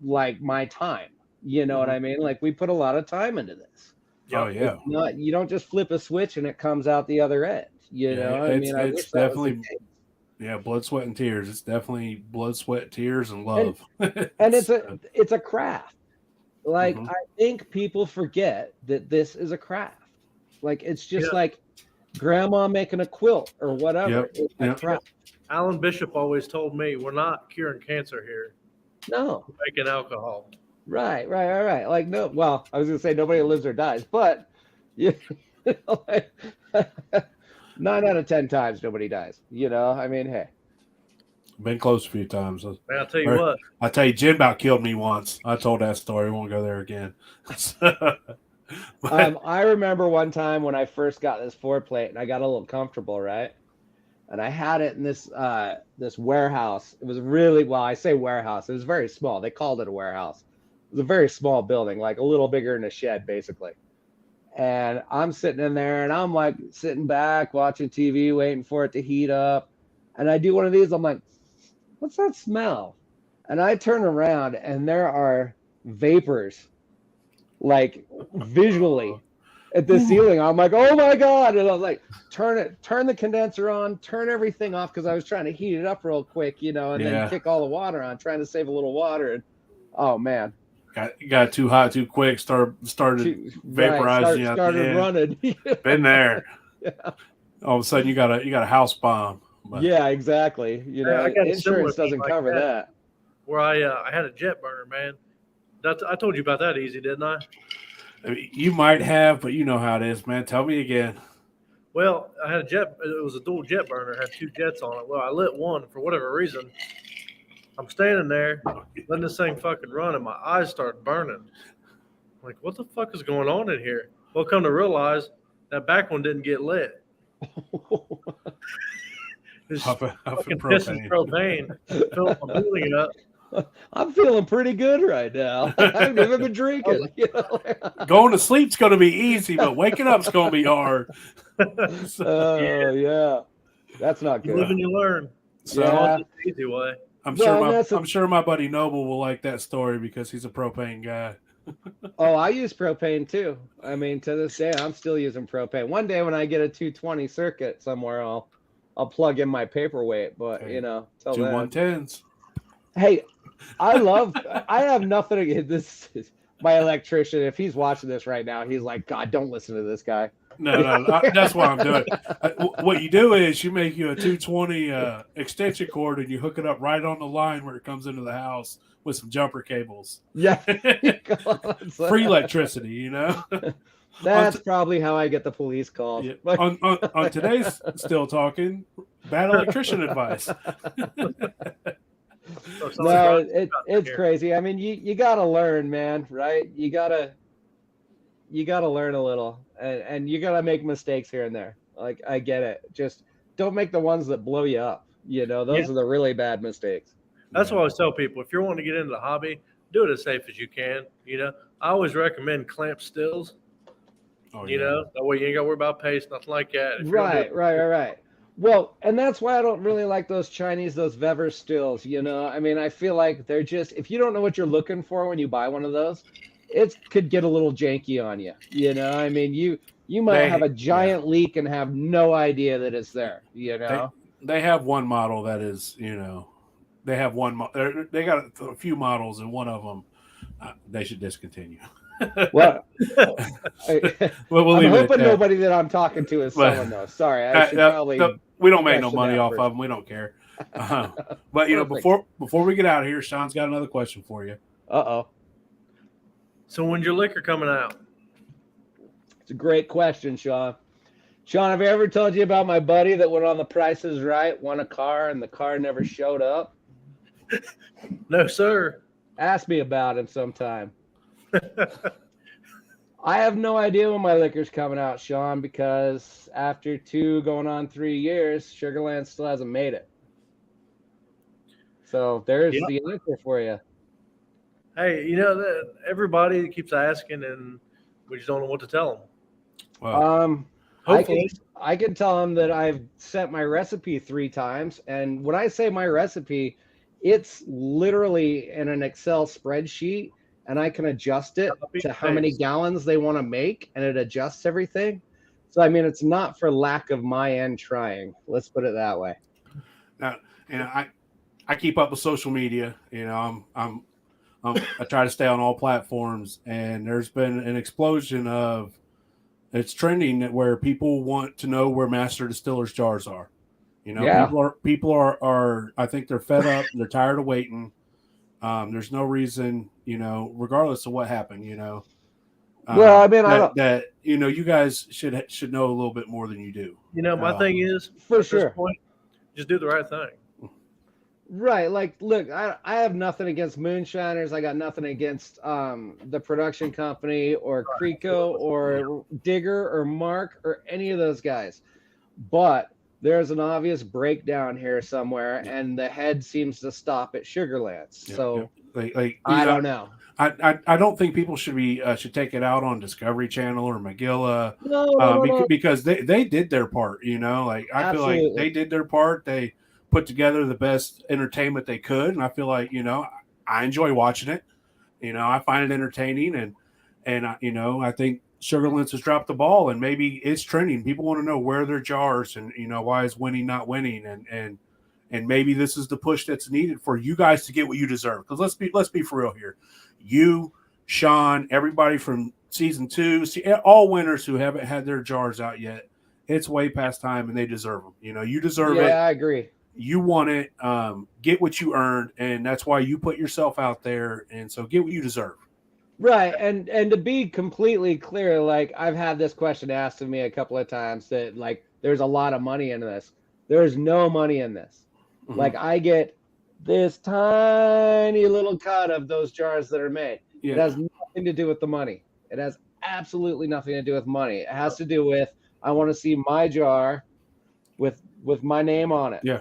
like my time. You know what I mean? Like we put a lot of time into this. Oh yeah. You don't just flip a switch and it comes out the other end. It's definitely blood, sweat, and tears. It's definitely blood, sweat, tears, and love. And it's a craft. Like I think people forget that this is a craft. Like it's just like grandma making a quilt or whatever. It's a craft. Alan Bishop always told me, we're not curing cancer here. No. We're making alcohol. Right. Like, no, well, I was going to say nobody lives or dies, but 9 out of 10 times nobody dies. I mean, hey. Been close a few times. Man, I'll tell you what. I'll tell you, Jim about killed me once. I told that story. We won't go there again. I remember one time when I first got this 4-plate and I got a little comfortable, right? And I had it in this warehouse. It was I say warehouse. It was very small. They called it a warehouse. It was a very small building, like a little bigger than a shed, basically. And I'm sitting in there, and I'm like sitting back, watching TV, waiting for it to heat up. And I do one of these. I'm like, what's that smell? And I turn around, and there are vapors, like visually, at the ceiling. I'm like, oh my God. And I was like, turn the condenser on, turn everything off, because I was trying to heat it up real quick, and then kick all the water on, trying to save a little water. And oh man. Got too hot too quick, started vaporizing. Started running. Been there. Yeah. All of a sudden you got a house bomb. Yeah, exactly. Insurance doesn't cover that. where I had a jet burner, man. I told you about that easy, didn't I? I mean, you might have, but you know how it is, man. Tell me again. Well, I had a jet. It was a dual jet burner. It had 2 jets on it. Well, I lit one for whatever reason. I'm standing there, letting this thing fucking run, and my eyes start burning. I'm like, what the fuck is going on in here? Well, come to realize that back one didn't get lit. It's Huffing fucking pissing propane, filling my building up. I'm feeling pretty good right now. I've never been drinking. You know? Going to sleep's going to be easy, but waking up's going to be hard. Yeah, that's not good. You live and you learn. So Yeah. It's the easy way. I'm sure my buddy Noble will like that story because he's a propane guy. Oh, I use propane too. I mean, to this day, I'm still using propane. One day when I get a 220 circuit somewhere, I'll plug in my paperweight. But Okay. you know, 2 110s. Hey, I have nothing against this. My electrician, if he's watching this right now, he's like, God, don't listen to this guy. No, that's what I'm doing. What you do is you make you a 220 extension cord and you hook it up right on the line where it comes into the house with some jumper cables. Yeah. Free electricity, you know? That's probably how I get the police calls. Yeah. On today's Still Talking, bad electrician advice. No, it's crazy. I mean, you got to learn, man, right? You got to learn a little, and you got to make mistakes here and there. Like, I get it. Just don't make the ones that blow you up. You know, those are the really bad mistakes. That's what I always tell people. If you're wanting to get into the hobby, do it as safe as you can. You know, I always recommend clamp stills. Oh, you know, that way you ain't got to worry about paste, nothing like that. Right. Well, and that's why I don't really like those Weber stills, you know? I mean, I feel like they're just, if you don't know what you're looking for when you buy one of those, it could get a little janky on you, you know? I mean, you might have a giant leak and have no idea that it's there, you know? They have one model that is, you know, they got a few models, and one of them they should discontinue. Well, we'll I'm hoping nobody that I'm talking to is selling those. Sorry, I should probably. We don't make no money off of them. We don't care. But you know, before we get out of here, Sean's got another question for you. So when's your liquor coming out? It's a great question, Sean. Sean, have I ever told you about my buddy that went on The Price is Right, won a car, and the car never showed up? No, sir. Ask me about him sometime. I have no idea when my liquor's coming out, Sean, because after 2 going on 3 years, Sugarland still hasn't made it. So there's the answer for you. Hey, you know, everybody keeps asking, and we just don't know what to tell them. Well, hopefully. I can tell them that I've sent my recipe 3 times, and when I say my recipe, it's literally in an Excel spreadsheet, and I can adjust it to how many gallons they want to make, and it adjusts everything. So, I mean, it's not for lack of my end trying. Let's put it that way. Now, you know, I keep up with social media. You know, I try to stay on all platforms, and there's been an explosion of it's trending where people want to know where Master Distiller's jars are. You know, people are I think they're fed up. They're tired of waiting. There's no reason, you know, regardless of what happened, you know. Well, I mean, that you know, you guys should know a little bit more than you do. You know, my thing is, for sure, this point, just do the right thing. Right. Like, look, I have nothing against moonshiners. I got nothing against the production company or Creco or Digger or Mark or any of those guys. But there's an obvious breakdown here somewhere, and the head seems to stop at Sugarlands. So I don't know. I don't think people should take it out on Discovery Channel or Magilla, because they did their part. You know, like I feel like they did their part. They put together the best entertainment they could, and I feel like, you know, I enjoy watching it. You know, I find it entertaining, and you know, I think Sugarlands has dropped the ball, and maybe it's trending. People want to know where their jars, and you know, why is winning not winning, and maybe this is the push that's needed for you guys to get what you deserve. Because let's be for real here. You, Sean, everybody from season 2, all winners who haven't had their jars out yet, it's way past time, and they deserve them. You know, you deserve it. Yeah, I agree. you want it, get what you earned, and that's why you put yourself out there. And so get what you deserve. Right. And to be completely clear, like I've had this question asked of me a couple of times that like there's a lot of money in this. There's no money in this. Mhm. Like I get this tiny little cut of those jars that are made. Yeah. It has nothing to do with the money. It has absolutely nothing to do with money. It has to do with I want to see my jar with my name on it. Yeah.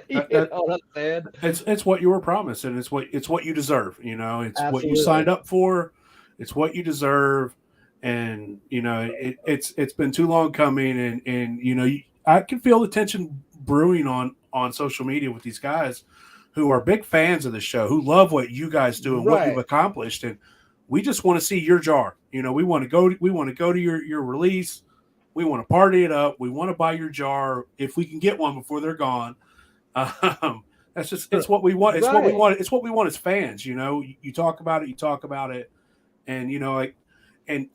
You know what I'm saying? It's what you were promised, and it's what you deserve. You know, it's what you Absolutely. signed up for. It's what you deserve, and you know it's been too long coming, and you know I can feel the tension brewing on social media with these guys who are big fans of the show, who love what you guys do and what you've Right. accomplished, and we just want to see your jar. You know, we want to go to your release. We want to party it up. We want to buy your jar if we can get one before they're gone. That's just it's what we want. It's what we Right. want. It's what we want as fans. You know, you talk about it, and you know, like, and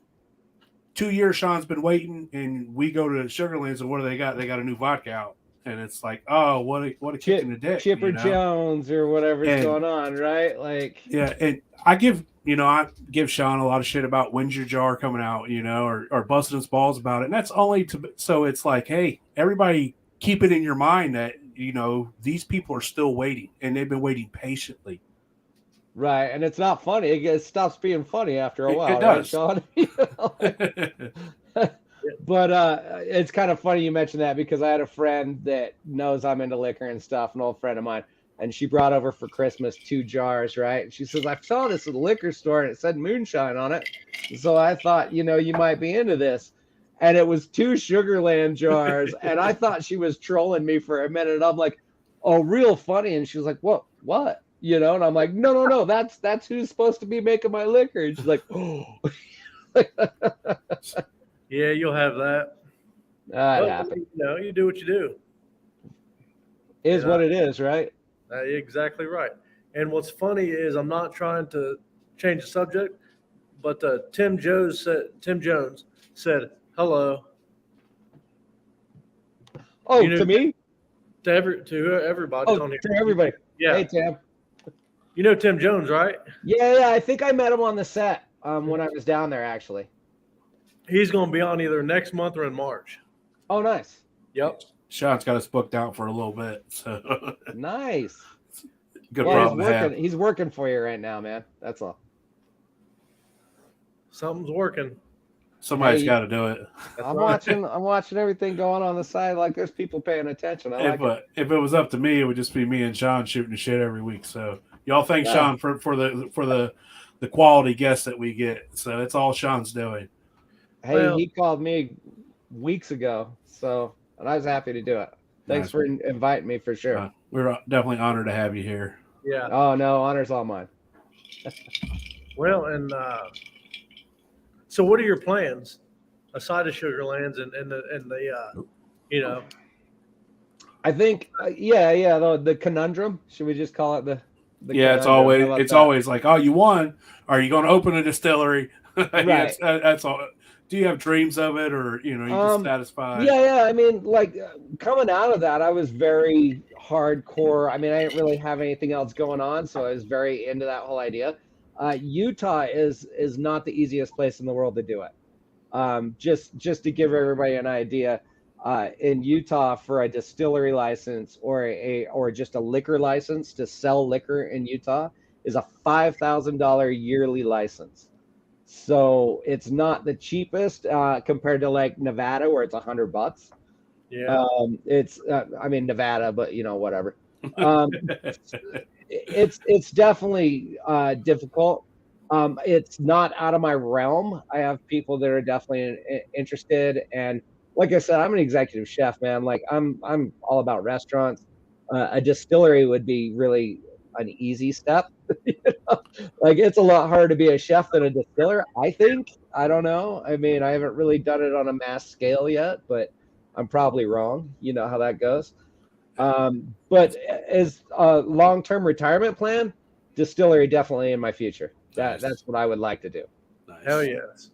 2 years Sean's been waiting, and we go to Sugarlands, and what do they got? They got a new vodka out, and it's like, oh, what a kick in the dick, Chipper you know? Jones or whatever's going on, right? Like, yeah, and I give Sean a lot of shit about when's your jar coming out, you know, or busting his balls about it, and that's only so it's like, hey, everybody, keep it in your mind that you know these people are still waiting, and they've been waiting patiently. Right, and it's not funny. It stops being funny after a while, it does. right, Sean? But it's kind of funny you mentioned that because I had a friend that knows I'm into liquor and stuff, an old friend of mine, and she brought over for Christmas 2 jars, right? And she says, I saw this at the liquor store and it said moonshine on it. So I thought, you know, you might be into this. And it was 2 Sugarland jars. And I thought she was trolling me for a minute. I'm like, oh, real funny. And she was like, what? You know, and I'm like, no, that's who's supposed to be making my liquor. And she's like, oh. Yeah, you'll have that. That happened. You know, you do what you do. Is what it is, right? Exactly right. And what's funny is I'm not trying to change the subject, but Tim Jones said hello. Oh, to me? To everybody. Oh, to everybody. Yeah. Hey, Tim. You know Tim Jones, right? Yeah. I think I met him on the set when I was down there, actually. He's going to be on either next month or in March. Oh, nice. Yep. Sean's got us booked out for a little bit, so nice. Good problem to have. He's working for you right now, man. That's all. Something's working. Somebody's got to do it. I'm watching everything going on the side. Like there's people paying attention. If it was up to me, it would just be me and Sean shooting the shit every week. So y'all thank Sean for the quality guests that we get. So it's all Sean's doing. Hey, he called me weeks ago, and I was happy to do it. Thanks for inviting me for sure. We're definitely honored to have you here. Yeah. Oh no, honor's all mine. Well, and so what are your plans aside of Sugarlands and the you know? I think the conundrum. Should we just call it the yeah? It's always like, oh, you won. Are you going to open a distillery? Right. That's all. Do you have dreams of it, or you know, you just satisfied? Yeah. I mean, like coming out of that, I was very hardcore. I mean, I didn't really have anything else going on, so I was very into that whole idea. Utah is not the easiest place in the world to do it. Just to give everybody an idea, in Utah for a distillery license or just a liquor license to sell liquor in Utah is a $5,000 yearly license. So it's not the cheapest compared to like Nevada where it's $100. Yeah. It's I mean Nevada, but you know whatever. It's definitely difficult. It's not out of my realm. I have people that are definitely interested, and like I said, I'm an executive chef, man. Like I'm all about restaurants. A distillery would be really an easy step. You know? Like it's a lot harder to be a chef than a distiller, I think. I don't know. I mean, I haven't really done it on a mass scale yet, but I'm probably wrong. You know how that goes. But as a long-term retirement plan, distillery definitely in my future. That's what I would like to do. Nice. Hell yes.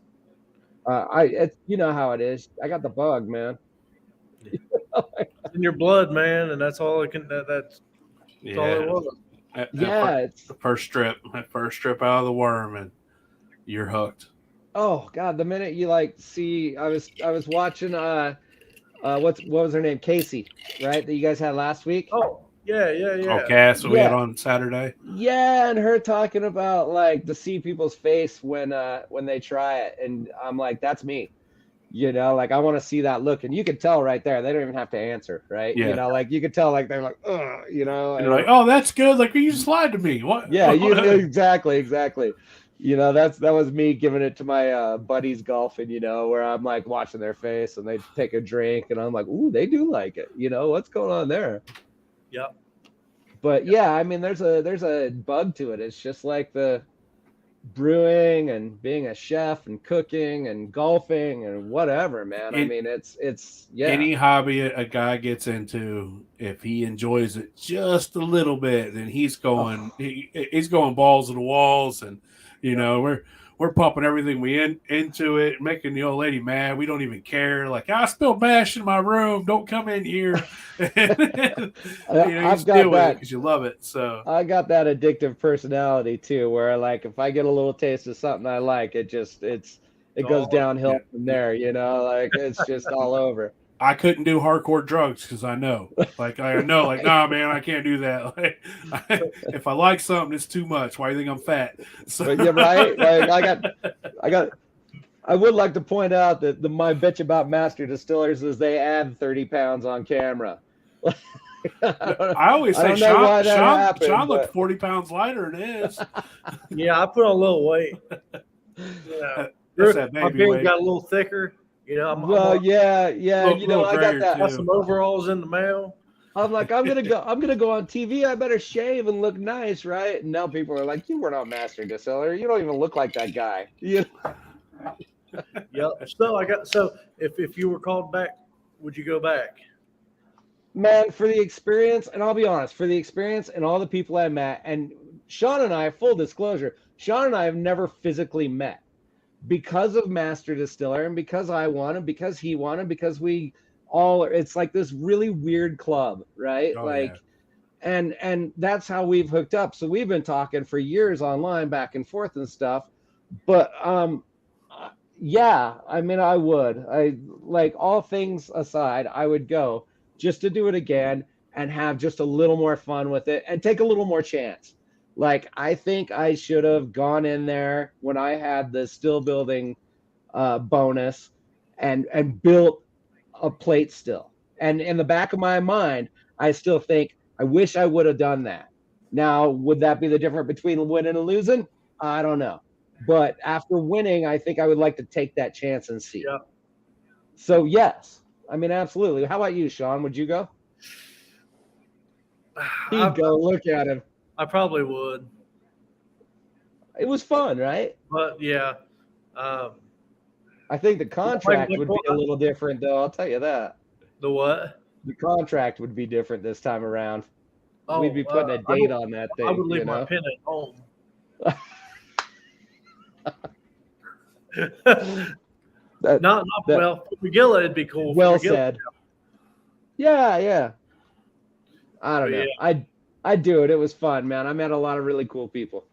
You know how it is. I got the bug, man. in your blood, man, and that's all it can. That's all it was. It's the first strip out of the worm, and you're hooked. Oh God, the minute you see, I was watching what was her name, Casey, right? That you guys had last week. Oh yeah. Oh, Cass, we had on Saturday. Yeah, and her talking about to see people's face when they try it, and I'm like, that's me. I want to see that look, and you could tell right there. They don't even have to answer, right? Yeah. You could tell they're like, ugh, And you're like, oh, that's good. Like you just lied to me. What? Yeah, exactly. That was me giving it to my buddies golfing. Where I'm like watching their face, and they take a drink, and I'm like, ooh, they do like it. What's going on there? Yep. But yeah, I mean, there's a bug to it. It's just like the brewing and being a chef and cooking and golfing and whatever, man. I mean, it's any hobby a guy gets into, if he enjoys it just a little bit, then he's going he's going balls to the walls, and we're pumping everything into it, making the old lady mad. We don't even care. Like, I spilled mash in my room. Don't come in here. I've got that because you love it. So I got that addictive personality too, where if I get a little taste of something I like, it goes downhill from there. It's just all over. I couldn't do hardcore drugs because I know, nah, man, I can't do that. If I like something, it's too much. Why do you think I'm fat? So. But yeah, right. I would like to point out that my bitch about Master Distillers is they add 30 pounds on camera. I always say Sean looked 40 pounds lighter than it is. Yeah, I put on a little weight. My beard got a little thicker. Yeah. I got that. Got some overalls in the mail. I'm like, I'm gonna go on TV. I better shave and look nice, right? And now people are like, you were not Master Distiller. You don't even look like that guy. Yep. So if you were called back, would you go back? Man, for the experience, and I'll be honest, for the experience and all the people I met, and Sean and I, full disclosure, Sean and I have never physically met. Because of Master Distiller, and because I won, and because he won, and because we all, it's like this really weird club, right? And that's how we've hooked up. So we've been talking for years online, back and forth and stuff. But yeah, I mean, I would. All things aside, I would go just to do it again and have just a little more fun with it and take a little more chance. I think I should have gone in there when I had the still building bonus and built a plate still. And in the back of my mind, I still think, I wish I would have done that. Now, would that be the difference between winning and losing? I don't know. But after winning, I think I would like to take that chance and see. Yeah. So, yes. I mean, absolutely. How about you, Sean? Would you go? He'd go. Look at him. I probably would. It was fun, right? But yeah. I think the contract would be a little different, though. I'll tell you that. The what? The contract would be different this time around. We'd be putting a date on that thing. I would leave my pen at home. Well, for Magilla, it'd be cool. Well said. Yeah. I don't know. Yeah. I'd do it. It was fun, man. I met a lot of really cool people.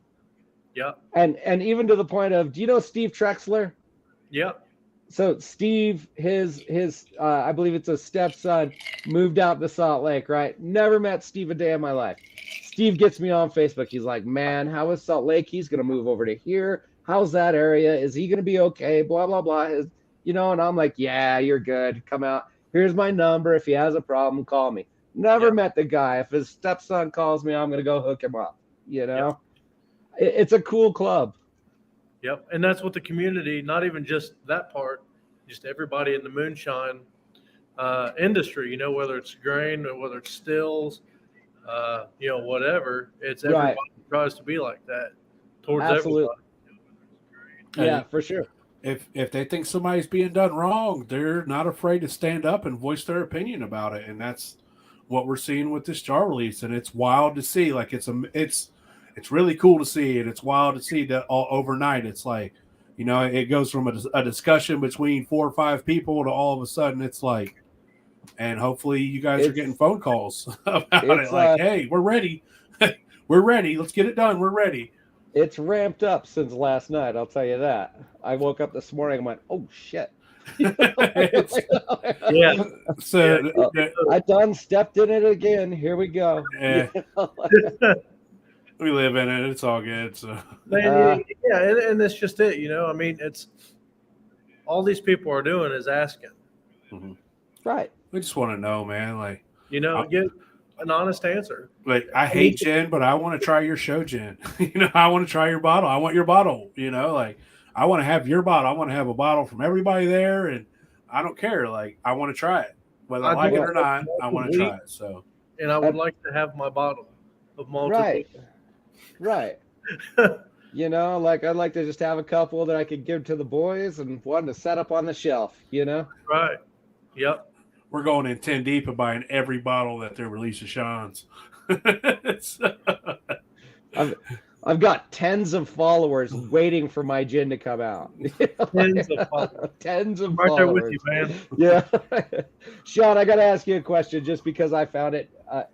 Yep. And even to the point of, do you know Steve Trexler? Yep. So Steve, his I believe it's a stepson, moved out to Salt Lake, right? Never met Steve a day in my life. Steve gets me on Facebook. He's like, man, how is Salt Lake? He's going to move over to here. How's that area? Is he going to be okay? Blah, blah, blah. And I'm like, yeah, you're good. Come out. Here's my number. If he has a problem, call me. Never met the guy. If his stepson calls me, I'm going to go hook him up. It's a cool club. Yep. And that's what the community, not even just that part, just everybody in the moonshine industry, whether it's grain or whether it's stills, whatever, it's everybody tries to be like that towards everybody. Yeah, for sure. If they think somebody's being done wrong, they're not afraid to stand up and voice their opinion about it. And that's what we're seeing with this jar release. And it's wild to see. Like it's really cool to see, and it's wild to see that all overnight. It's like, it goes from a discussion between 4 or 5 people to all of a sudden it's like and hopefully you guys are getting phone calls about it. Like, hey, we're ready. We're ready. Let's get it done. We're ready. It's ramped up since last night. I'll tell you that. I woke up this morning and went, "Oh shit." Yeah. So I done stepped in it again. Here we go. Yeah. We live in it. It's all good. So man, and that's just it. You know, I mean, it's all these people are doing is asking. Mm-hmm. Right. We just want to know, man. Like, you know, get an honest answer. Like, I hate gin, but I want to try your show gin. You know, I want to try your bottle. I want your bottle. You know, like, I want to have your bottle. I want to have a bottle from everybody there, and I don't care. Like, I want to try it, whether I like it or not. I want to try it. So, and I would like to have my bottle of malted. Right. You know, like I'd like to just have a couple that I could give to the boys and one to set up on the shelf. You know. Right. Yep. We're going in 10 deep and buying every bottle that they release of Sean's. I've got tens of followers waiting for my gin to come out. Tens of right followers. There with you, man. Yeah. Sean, I got to ask you a question just because I found it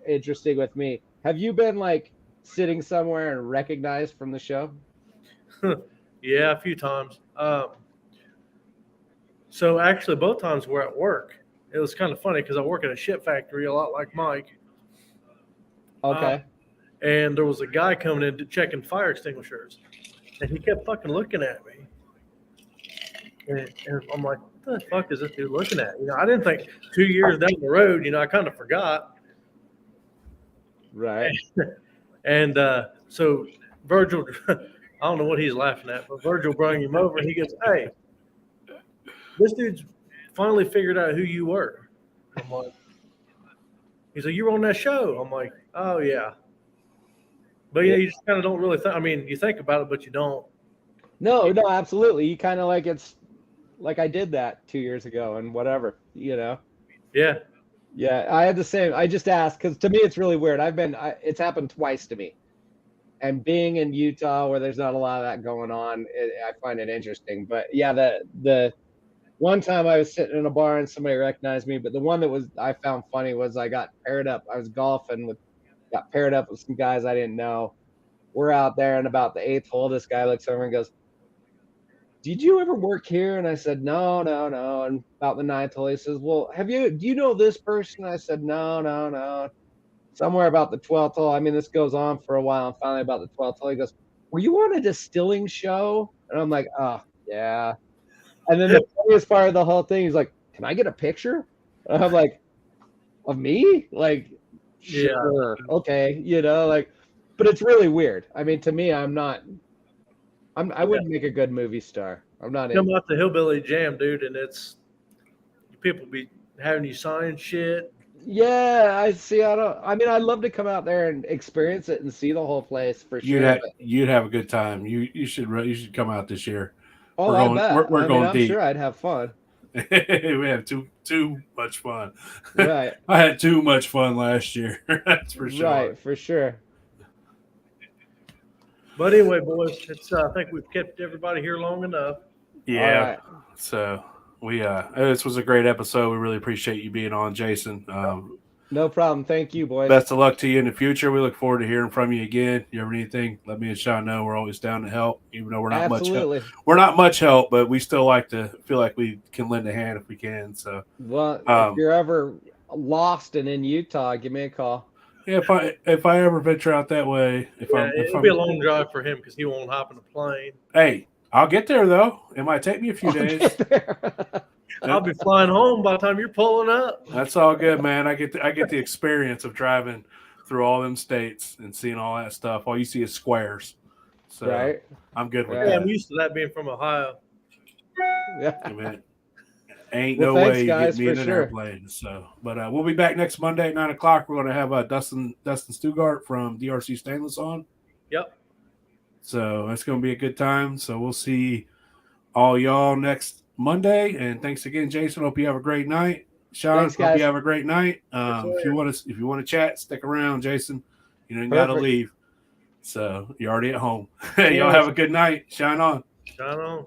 interesting with me. Have you been like sitting somewhere and recognized from the show? Yeah, a few times. So actually both times we're at work. It was kind of funny because I work at a ship factory a lot like Mike. Okay. And there was a guy coming in checking fire extinguishers. And he kept fucking looking at me. And I'm like, what the fuck is this dude looking at? You know, I didn't think 2 years down the road, you know, I kind of forgot. Right. And so Virgil, I don't know what he's laughing at, but Virgil brought him over and he goes, hey, this dude's finally figured out who you were. I'm like, he's like, you were on that show. I'm like, oh yeah. But yeah, you just kind of don't really think. I mean, you think about it, but you don't. No, absolutely. You kind of like it's like I did that 2 years ago and whatever, you know. Yeah. Yeah, I had the same. I just asked because to me it's really weird. It's happened twice to me, and being in Utah where there's not a lot of that going on, I find it interesting. But yeah, the one time I was sitting in a bar and somebody recognized me, but the one that I found funny was I got paired up. I was golfing got paired up with some guys I didn't know. We're out there, and about the 8th hole, this guy looks over and goes, did you ever work here? And I said, no. And about the 9th hole, he says, well, do you know this person? I said, no. Somewhere about the 12th hole. I mean, this goes on for a while. And finally about the 12th hole, he goes, were you on a distilling show? And I'm like, oh, yeah. And then the funniest part of the whole thing, he's like, can I get a picture? And I'm like, of me? Like, sure. Yeah. Okay. You know, like, but it's really weird. I mean, to me, I wouldn't make a good movie star. I'm not. Come out the Hillbilly Jam, dude, and it's people be having you sign shit. Yeah, I see. I'd love to come out there and experience it and see the whole place for sure. You'd have a good time. You should come out this year. Oh, I bet. We're going deep. I'm sure I'd have fun. We have too much fun. Right. I had too much fun last year. That's for sure. Right, for sure. But anyway, boys, I think we've kept everybody here long enough. Yeah. Right. So this was a great episode. We really appreciate you being on, Jason. No problem. Thank you, boys. Best of luck to you in the future. We look forward to hearing from you again. You ever need anything, let me and Sean know. We're always down to help, even though we're not much help. We're not much help, but we still like to feel like we can lend a hand if we can. So, well, if you're ever lost and in Utah, give me a call. Yeah, if I ever venture out that way, it'll be a long drive for him because he won't hop in a plane. Hey, I'll get there though. It might take me a few days. I'll be flying home by the time you're pulling up. That's all good, man. I get the experience of driving through all them states and seeing all that stuff. All you see is squares. So right. I'm good with that. I'm used to that being from Ohio. Yeah. Man, ain't no way you get me in an airplane. So, but we'll be back next Monday at 9:00. We're going to have Dustin Stugart from DRC Stainless on. Yep. So that's going to be a good time. So we'll see all y'all next Monday. And thanks again, Jason. Hope you have a great night. Sean, hope you have a great night. If you want to chat, stick around, Jason. You got to leave. So you're already at home. Y'all have a good night. Shine on. Shine on.